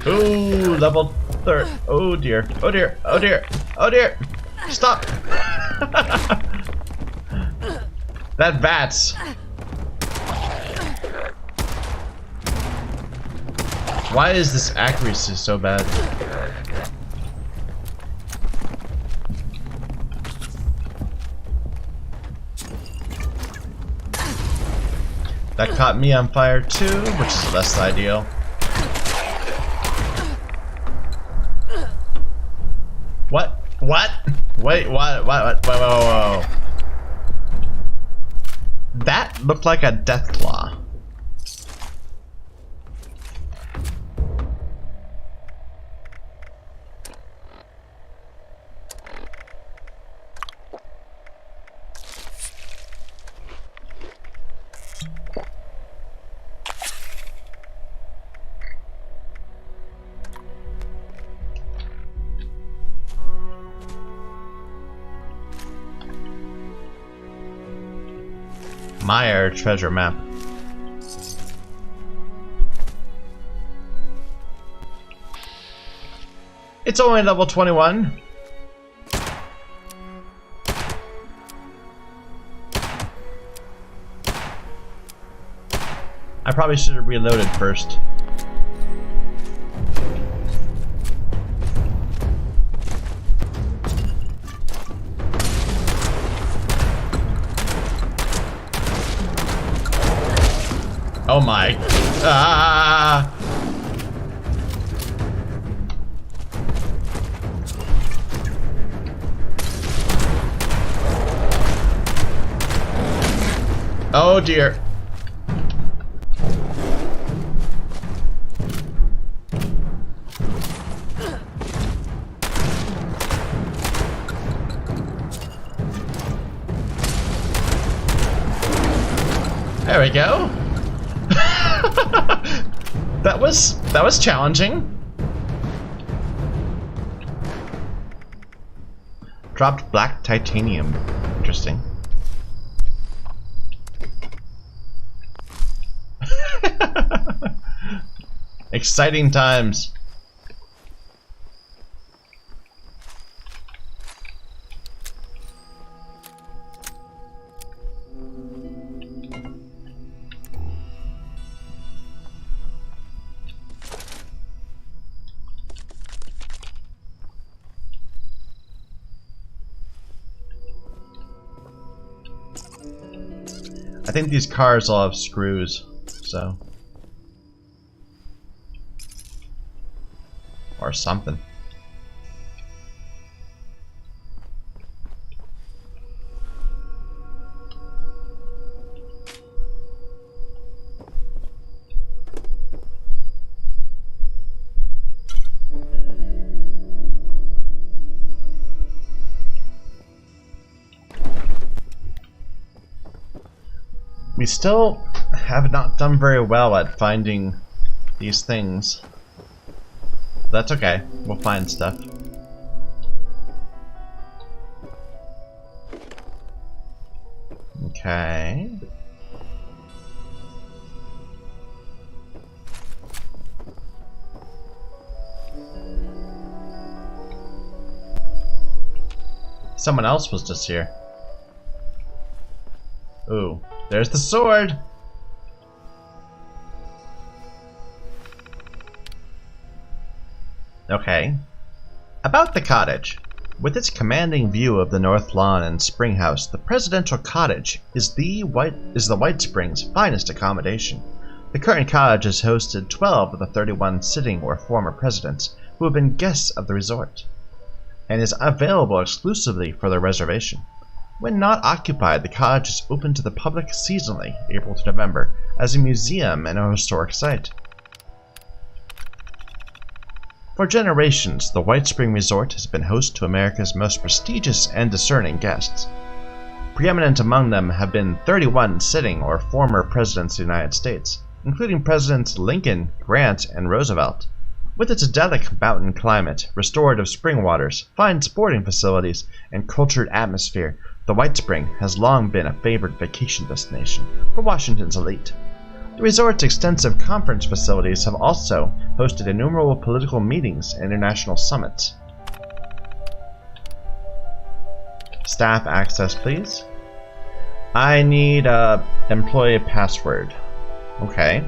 Ooh, level 30. Oh dear. Oh dear. Oh dear. Oh dear. Stop. That bats. Why is this accuracy so bad? That caught me on fire too, which is less ideal. What? What? Wait, what? Whoa. That looked like a death claw. Meyer treasure map. It's only level 21. I probably should have reloaded first. Oh my. Ah! Oh dear. There we go. that was challenging. Dropped black titanium. Interesting. Exciting times. I think these cars all have screws, so. Or something. We still have not done very well at finding these things. That's okay. We'll find stuff. Okay. Someone else was just here. Ooh, there's the sword! Okay. About the cottage. With its commanding view of the North Lawn and Spring House, the presidential cottage is the Whitespring's finest accommodation. The current cottage has hosted 12 of the 31 sitting or former presidents who have been guests of the resort, and is available exclusively for their reservation. When not occupied, the cottage is open to the public seasonally, April to November, as a museum and a historic site. For generations, the Whitespring Resort has been host to America's most prestigious and discerning guests. Preeminent among them have been 31 sitting or former presidents of the United States, including Presidents Lincoln, Grant, and Roosevelt. With its idyllic mountain climate, restorative spring waters, fine sporting facilities, and cultured atmosphere, the Whitespring has long been a favored vacation destination for Washington's elite. The resort's extensive conference facilities have also hosted innumerable political meetings and international summits. Staff access, please. I need a employee password. Okay.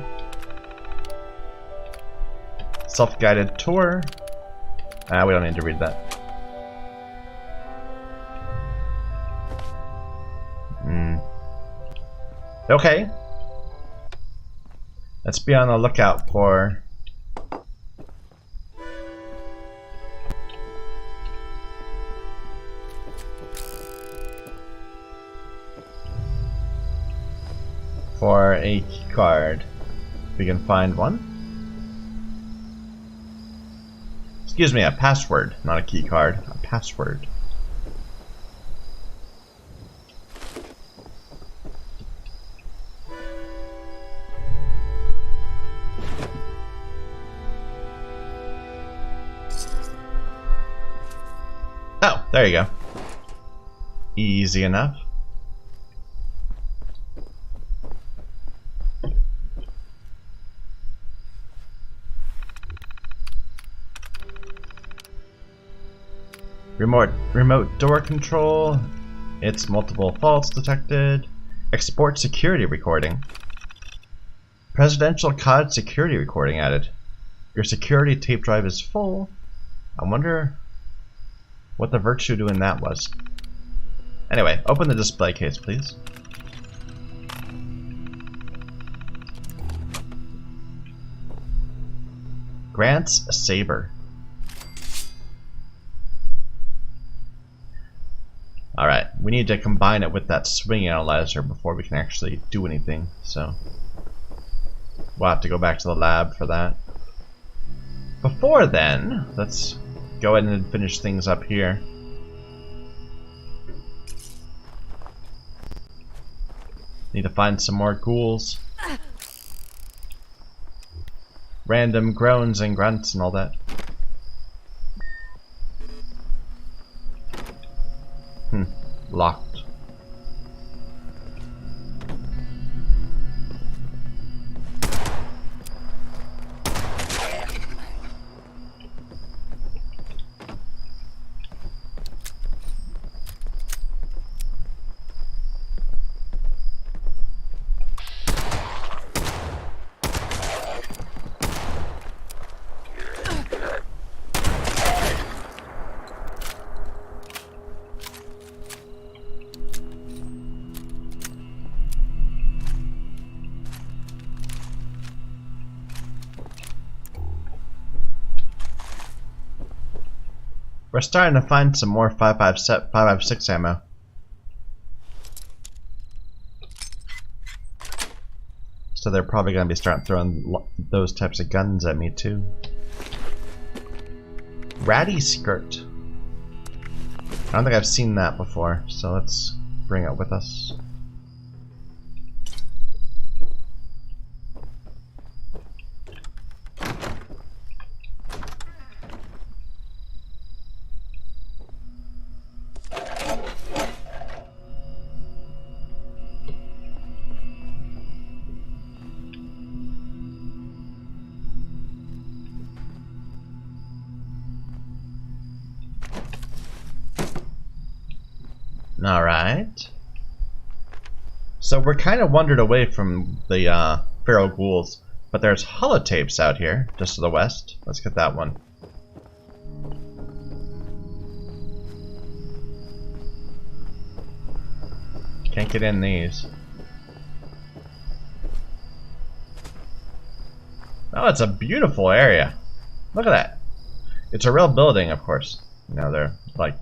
Self-guided tour. We don't need to read that. Okay. Let's be on the lookout for a key card. If we can find one. Excuse me, a password, not a key card, a password. Oh, there you go. Easy enough. Remote door control. It's multiple faults detected. Export security recording. Presidential cottage security recording added. Your security tape drive is full. I wonder what the virtue doing that was. Anyway, open the display case, please. Grant's saber. Alright, we need to combine it with that swing analyzer before we can actually do anything, so we'll have to go back to the lab for that. Before then, let's go ahead and finish things up here. Need to find some more ghouls. Random groans and grunts and all that. Locked. We're starting to find some more 5.56 ammo. So they're probably going to be starting throwing those types of guns at me too. Ratty skirt. I don't think I've seen that before, so let's bring it with us. Alright. So we're kind of wandered away from the feral ghouls, but there's holotapes out here, just to the west. Let's get that one. Can't get in these. Oh, it's a beautiful area. Look at that. It's a real building, of course. You know, they're like...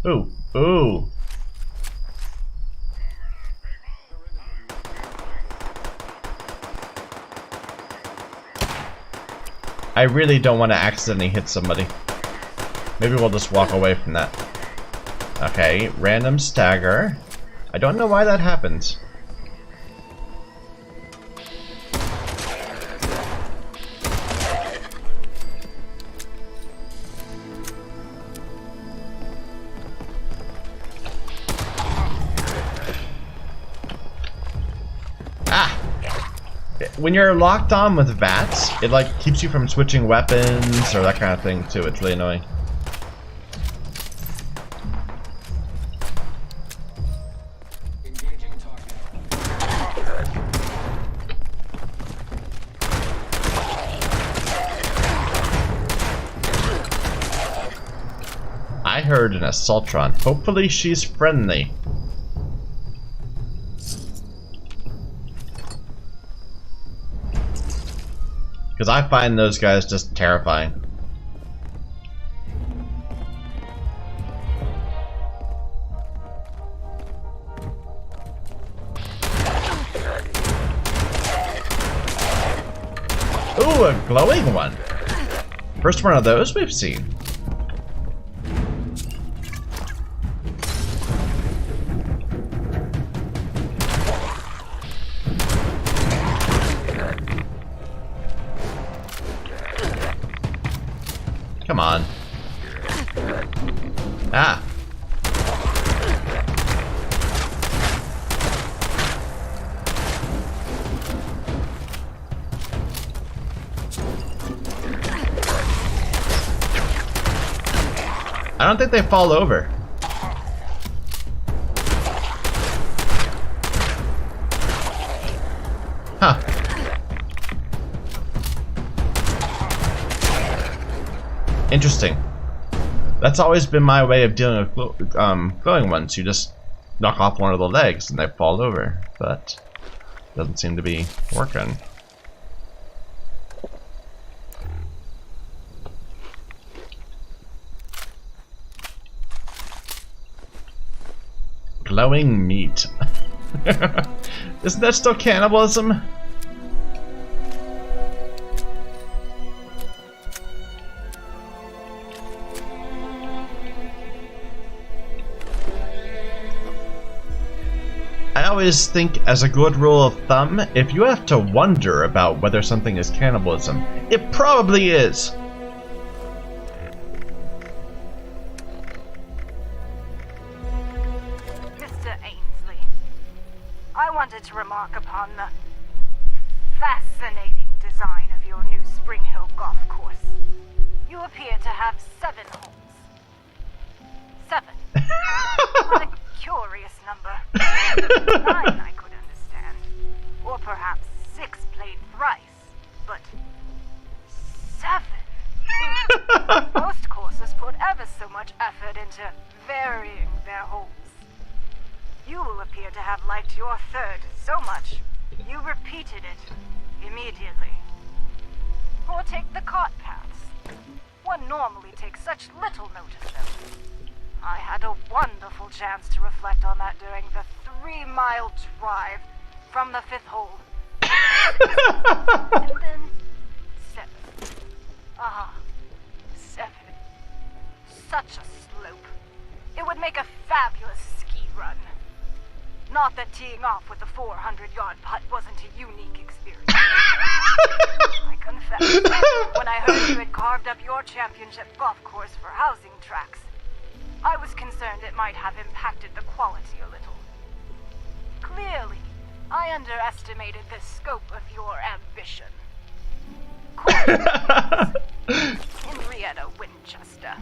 Ooh, ooh. I really don't want to accidentally hit somebody. Maybe we'll just walk away from that. Okay, random stagger. I don't know why that happens. When you're locked on with VATS, it like keeps you from switching weapons or that kind of thing too. It's really annoying. Engaging target. I heard an Assaultron. Hopefully she's friendly. Because I find those guys just terrifying. Ooh, a glowing one. First one of those we've seen. Come on. Ah. I don't think they fall over. Huh. Interesting. That's always been my way of dealing with glowing ones. You just knock off one of the legs and they fall over, but doesn't seem to be working. glowing meat. Isn't that still cannibalism? I always think, as a good rule of thumb, if you have to wonder about whether something is cannibalism, it probably is. Mr. Ainsley, I wanted to remark upon the fascinating design of your new Spring Hill golf course. You appear to have 7 holes. 7. What a curious number. 9 I could understand. Or perhaps 6 played thrice. But 7? Most courses put ever so much effort into varying their holes. You appear to have liked your 3rd so much, you repeated it immediately. Or take the cart paths. One normally takes such little notice of them. I had a wonderful chance to reflect on that during the 3-mile drive from the 5th hole. And then 7. 7. Such a slope. It would make a fabulous ski run. Not that teeing off with the 400-yard putt wasn't a unique experience. I confess, when I heard you had carved up your championship golf course for housing tracks, I was concerned it might have impacted the quality a little. Clearly, I underestimated the scope of your ambition. Henrietta Winchester.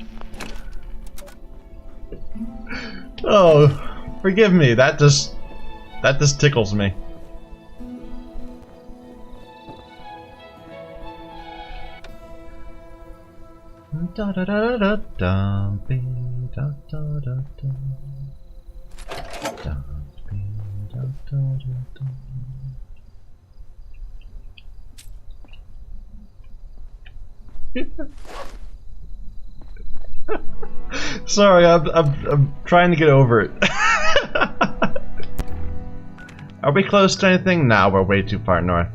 Oh, forgive me. That just tickles me. Da da da da da be da da da da da be da da da da. Sorry, I'm trying to get over it. Are we close to anything? Nah, we're way too far north.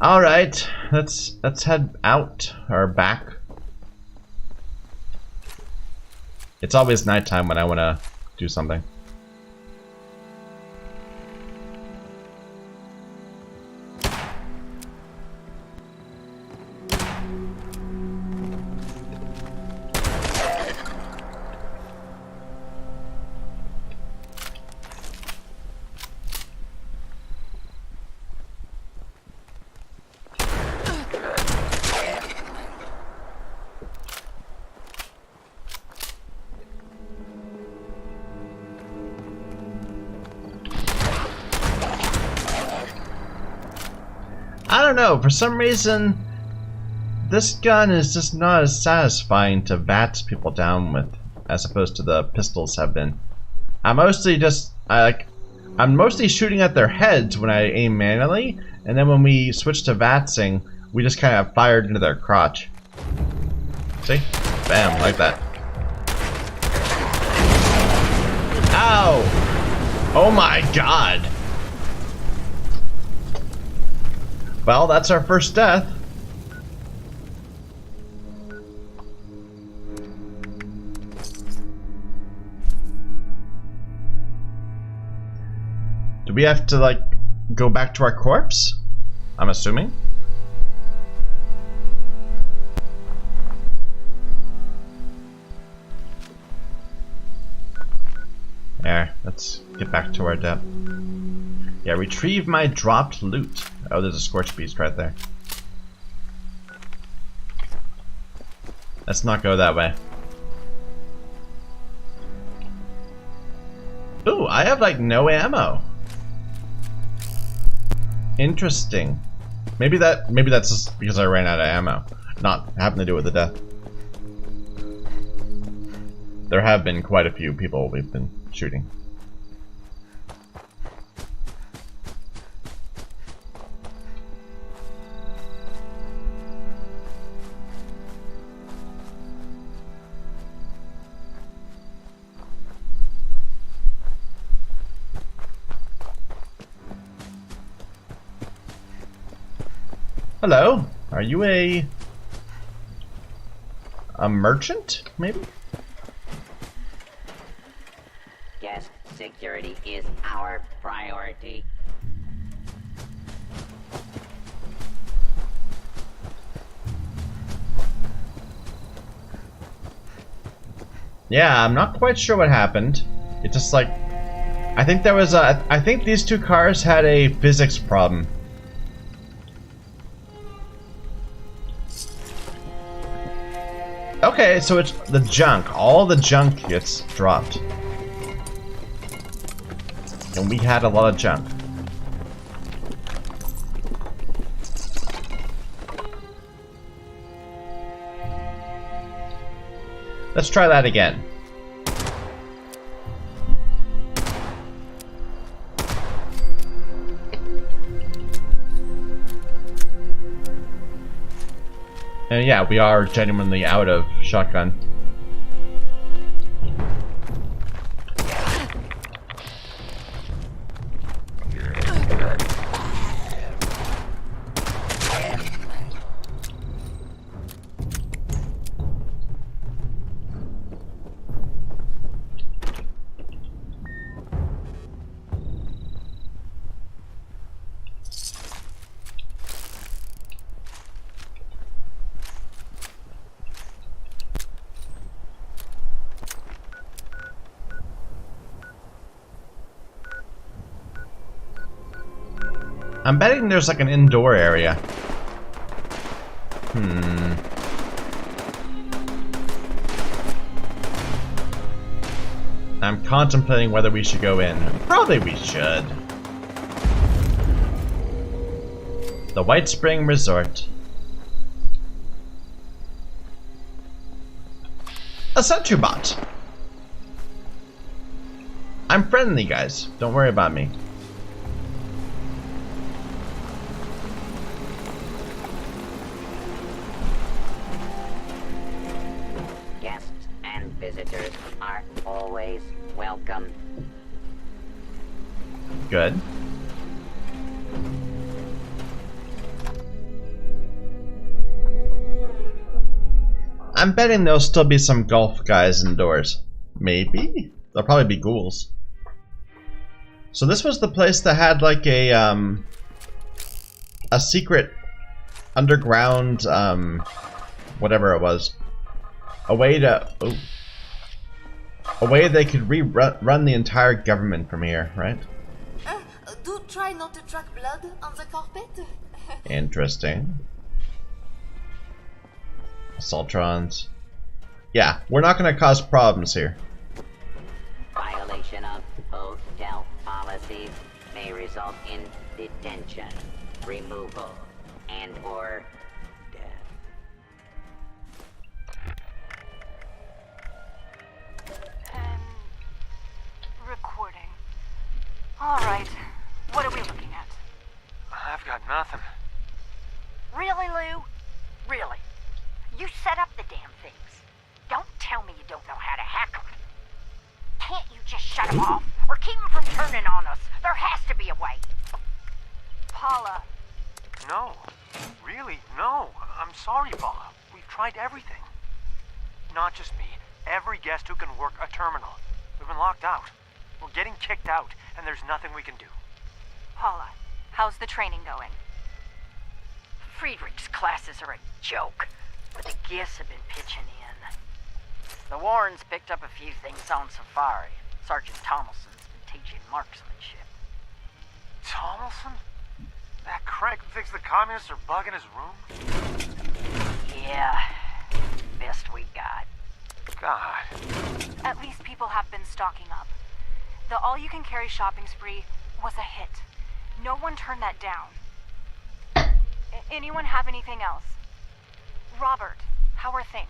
All right, let's head out or back. It's always nighttime when I want to do something. I don't know, for some reason this gun is just not as satisfying to bat people down with as opposed to the pistols have been. I'm mostly shooting at their heads when I aim manually, and then when we switch to vatsing, we just kind of fired into their crotch. See? Bam, like that. Ow! Oh my god! Well, that's our first death. Do we have to, like, go back to our corpse? I'm assuming. There, let's get back to our depth. Yeah, retrieve my dropped loot. Oh, there's a Scorched beast right there. Let's not go that way. Ooh, I have like no ammo. Interesting. Maybe that's just because I ran out of ammo, not having to do with the death. There have been quite a few people we've been shooting. Hello. Are you a merchant, maybe? Guest security is our priority. Yeah, I'm not quite sure what happened. It just like, I think there was a, I think these two cars had a physics problem. Okay, so it's the junk. All the junk gets dropped. And we had a lot of junk. Let's try that again. And yeah, we are genuinely out of shotgun. I'm betting there's like an indoor area. I'm contemplating whether we should go in. Probably we should. The Whitespring Resort. A sentry bot. I'm friendly, guys. Don't worry about me. Visitors are always welcome. Good. I'm betting there'll still be some golf guys indoors. Maybe? There'll probably be ghouls. So this was the place that had like a secret underground whatever it was. A way to a way they could run the entire government from here, right? Do try not to track blood on the carpet. Interesting. Assaultrons. Yeah, we're not going to cause problems here. Violation of hotel policies may result in detention, removal, and/or death. Recording. Alright. What are we looking at? I've got nothing. Really, Lou? Really? You set up the damn things. Don't tell me you don't know how to hack them. Can't you just shut them off? Or keep them from turning on us? There has to be a way. Paula. No. Really, no. I'm sorry, Paula. We've tried everything. Not just me. Every guest who can work a terminal. We've been locked out. We're getting kicked out, and there's nothing we can do. Paula, how's the training going? Friedrich's classes are a joke, but the guests have been pitching in. The Warrens picked up a few things on safari. Sergeant Tomlinson's been teaching marksmanship. Tomlinson? That crank who thinks the communists are bugging his room? Yeah, best we got. God. At least people have been stocking up. The all-you-can-carry shopping spree was a hit. No one turned that down. Anyone have anything else? Robert, how are things?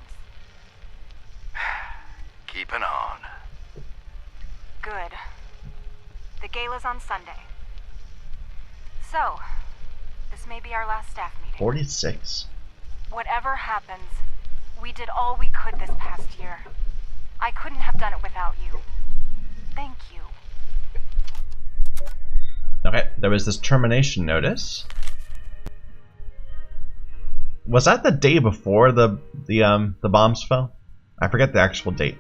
Keeping on. Good. The gala's on Sunday. So, this may be our last staff meeting. 46. Whatever happens, we did all we could this past year. I couldn't have done it without you. Thank you. Okay, there was this termination notice. Was that the day before the bombs fell? I forget the actual date.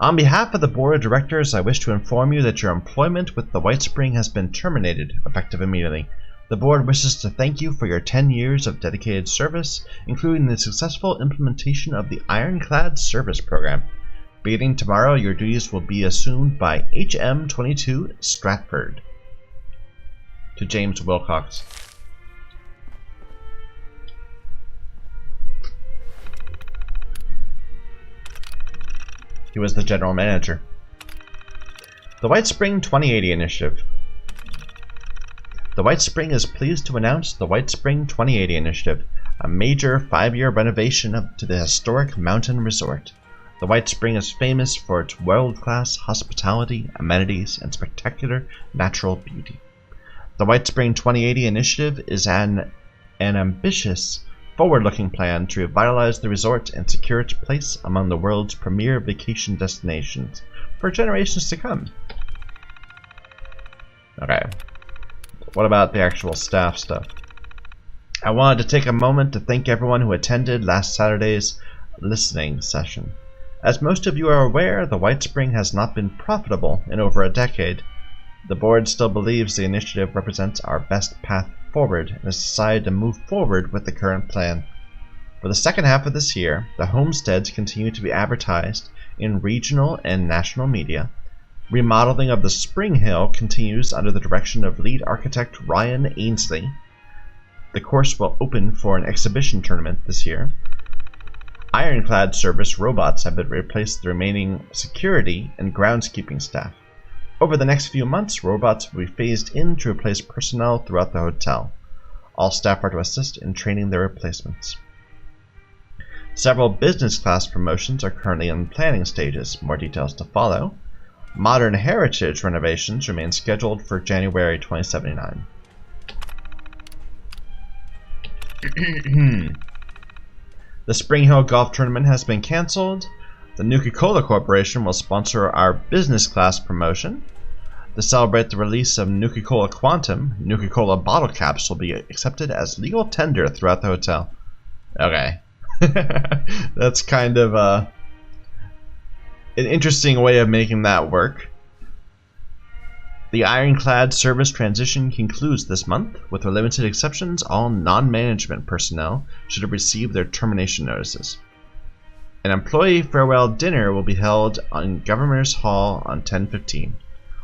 On behalf of the board of directors, I wish to inform you that your employment with the Whitespring has been terminated, effective immediately. The board wishes to thank you for your 10 years of dedicated service, including the successful implementation of the Ironclad Service Program. Beginning tomorrow, your duties will be assumed by HM22 Stratford. To James Wilcox. He was the general manager. The Whitespring 2080 Initiative. The Whitespring is pleased to announce the Whitespring 2080 Initiative, a major 5-year renovation to the historic mountain resort. The Whitespring is famous for its world-class hospitality, amenities, and spectacular natural beauty. The Whitespring 2080 Initiative is an ambitious, forward-looking plan to revitalize the resort and secure its place among the world's premier vacation destinations for generations to come. Okay. What about the actual staff stuff? I wanted to take a moment to thank everyone who attended last Saturday's listening session. As most of you are aware, the Whitespring has not been profitable in over a decade. The board still believes the initiative represents our best path forward and has decided to move forward with the current plan. For the second half of this year, the homesteads continue to be advertised in regional and national media. Remodeling of the Spring Hill continues under the direction of lead architect Ryan Ainsley. The course will open for an exhibition tournament this year. Ironclad service robots have been replaced with the remaining security and groundskeeping staff. Over the next few months, robots will be phased in to replace personnel throughout the hotel. All staff are to assist in training their replacements. Several business class promotions are currently in planning stages. More details to follow. Modern heritage renovations remain scheduled for January 2079. The Spring Hill Golf Tournament has been cancelled. The Nuka-Cola Corporation will sponsor our business class promotion. To celebrate the release of Nuka-Cola Quantum, Nuka-Cola bottle caps will be accepted as legal tender throughout the hotel. Okay. That's kind of an interesting way of making that work. The Ironclad service transition concludes this month. With limited exceptions, all non-management personnel should have received their termination notices. An employee farewell dinner will be held in Governor's Hall on 10/15.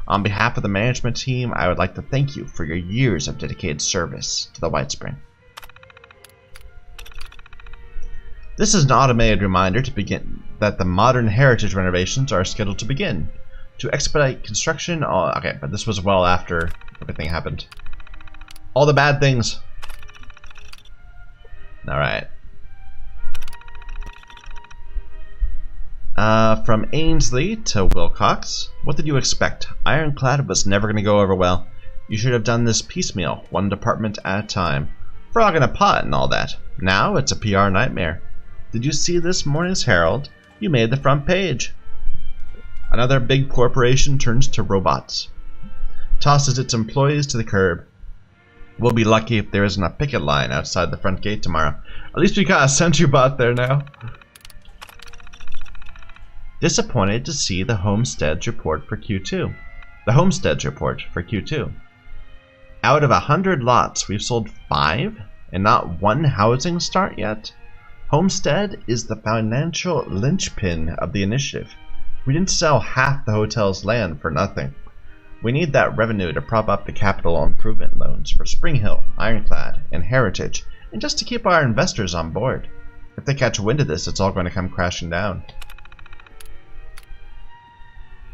On behalf of the management team, I would like to thank you for your years of dedicated service to the Whitespring. This is an automated reminder to begin that the modern heritage renovations are scheduled to begin. To expedite construction, okay, but this was well after everything happened. All the bad things. Alright. From Ainsley to Wilcox. What did you expect? Ironclad was never going to go over well. You should have done this piecemeal, one department at a time. Frog in a pot and all that. Now it's a PR nightmare. Did you see this morning's Herald? You made the front page. Another big corporation turns to robots. Tosses its employees to the curb. We'll be lucky if there isn't a picket line outside the front gate tomorrow. At least we got a sentry bot there now. Disappointed to see the Homesteads report for Q2. The Homesteads report for Q2. Out of 100 lots, we've sold 5 and not 1 housing start yet. Homestead is the financial linchpin of the initiative. We didn't sell half the hotel's land for nothing. We need that revenue to prop up the capital improvement loans for Spring Hill, Ironclad, and Heritage, and just to keep our investors on board. If they catch wind of this, it's all going to come crashing down.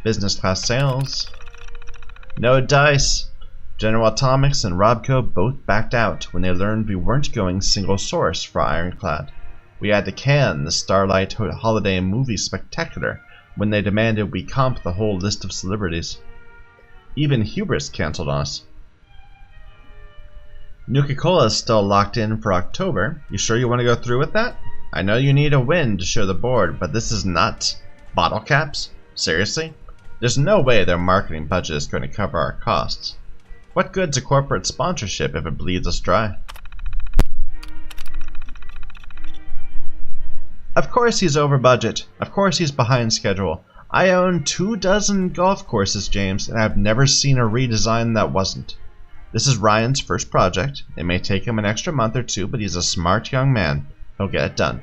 Business class sales. No dice. General Atomics and Robco both backed out when they learned we weren't going single source for Ironclad. We had to can the Starlight Holiday Movie Spectacular when they demanded we comp the whole list of celebrities. Even Hubris canceled on us. Nuka-Cola is still locked in for October. You sure you want to go through with that? I know you need a win to show the board, but this is nuts. Bottle caps? Seriously? There's no way their marketing budget is going to cover our costs. What good's a corporate sponsorship if it bleeds us dry? Of course he's over budget. Of course he's behind schedule. I own 24 golf courses, James, and I've never seen a redesign that wasn't. This is Ryan's first project. It may take him an extra month or two, but he's a smart young man. He'll get it done.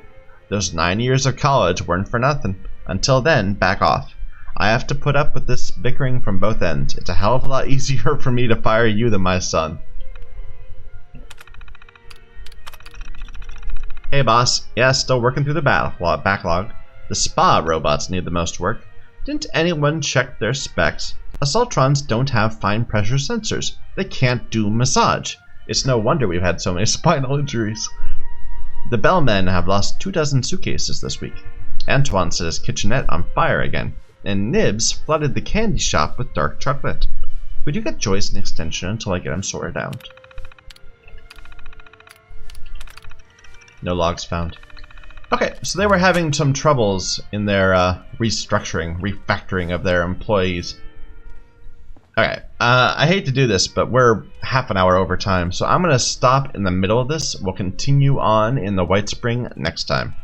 Those 9 years of college weren't for nothing. Until then, back off. I have to put up with this bickering from both ends. It's a hell of a lot easier for me to fire you than my son. Hey boss, yeah, still working through the backlog. The spa robots need the most work. Didn't anyone check their specs? Assaultrons don't have fine pressure sensors. They can't do massage. It's no wonder we've had so many spinal injuries. The bellmen have lost 24 suitcases this week. Antoine set his kitchenette on fire again. And Nibs flooded the candy shop with dark chocolate. Would you get Joyce an extension until I get him sorted out? No logs found. Okay, so they were having some troubles in their refactoring of their employees. Okay, I hate to do this, but we're half an hour over time, so I'm going to stop in the middle of this. We'll continue on in the Whitespring next time.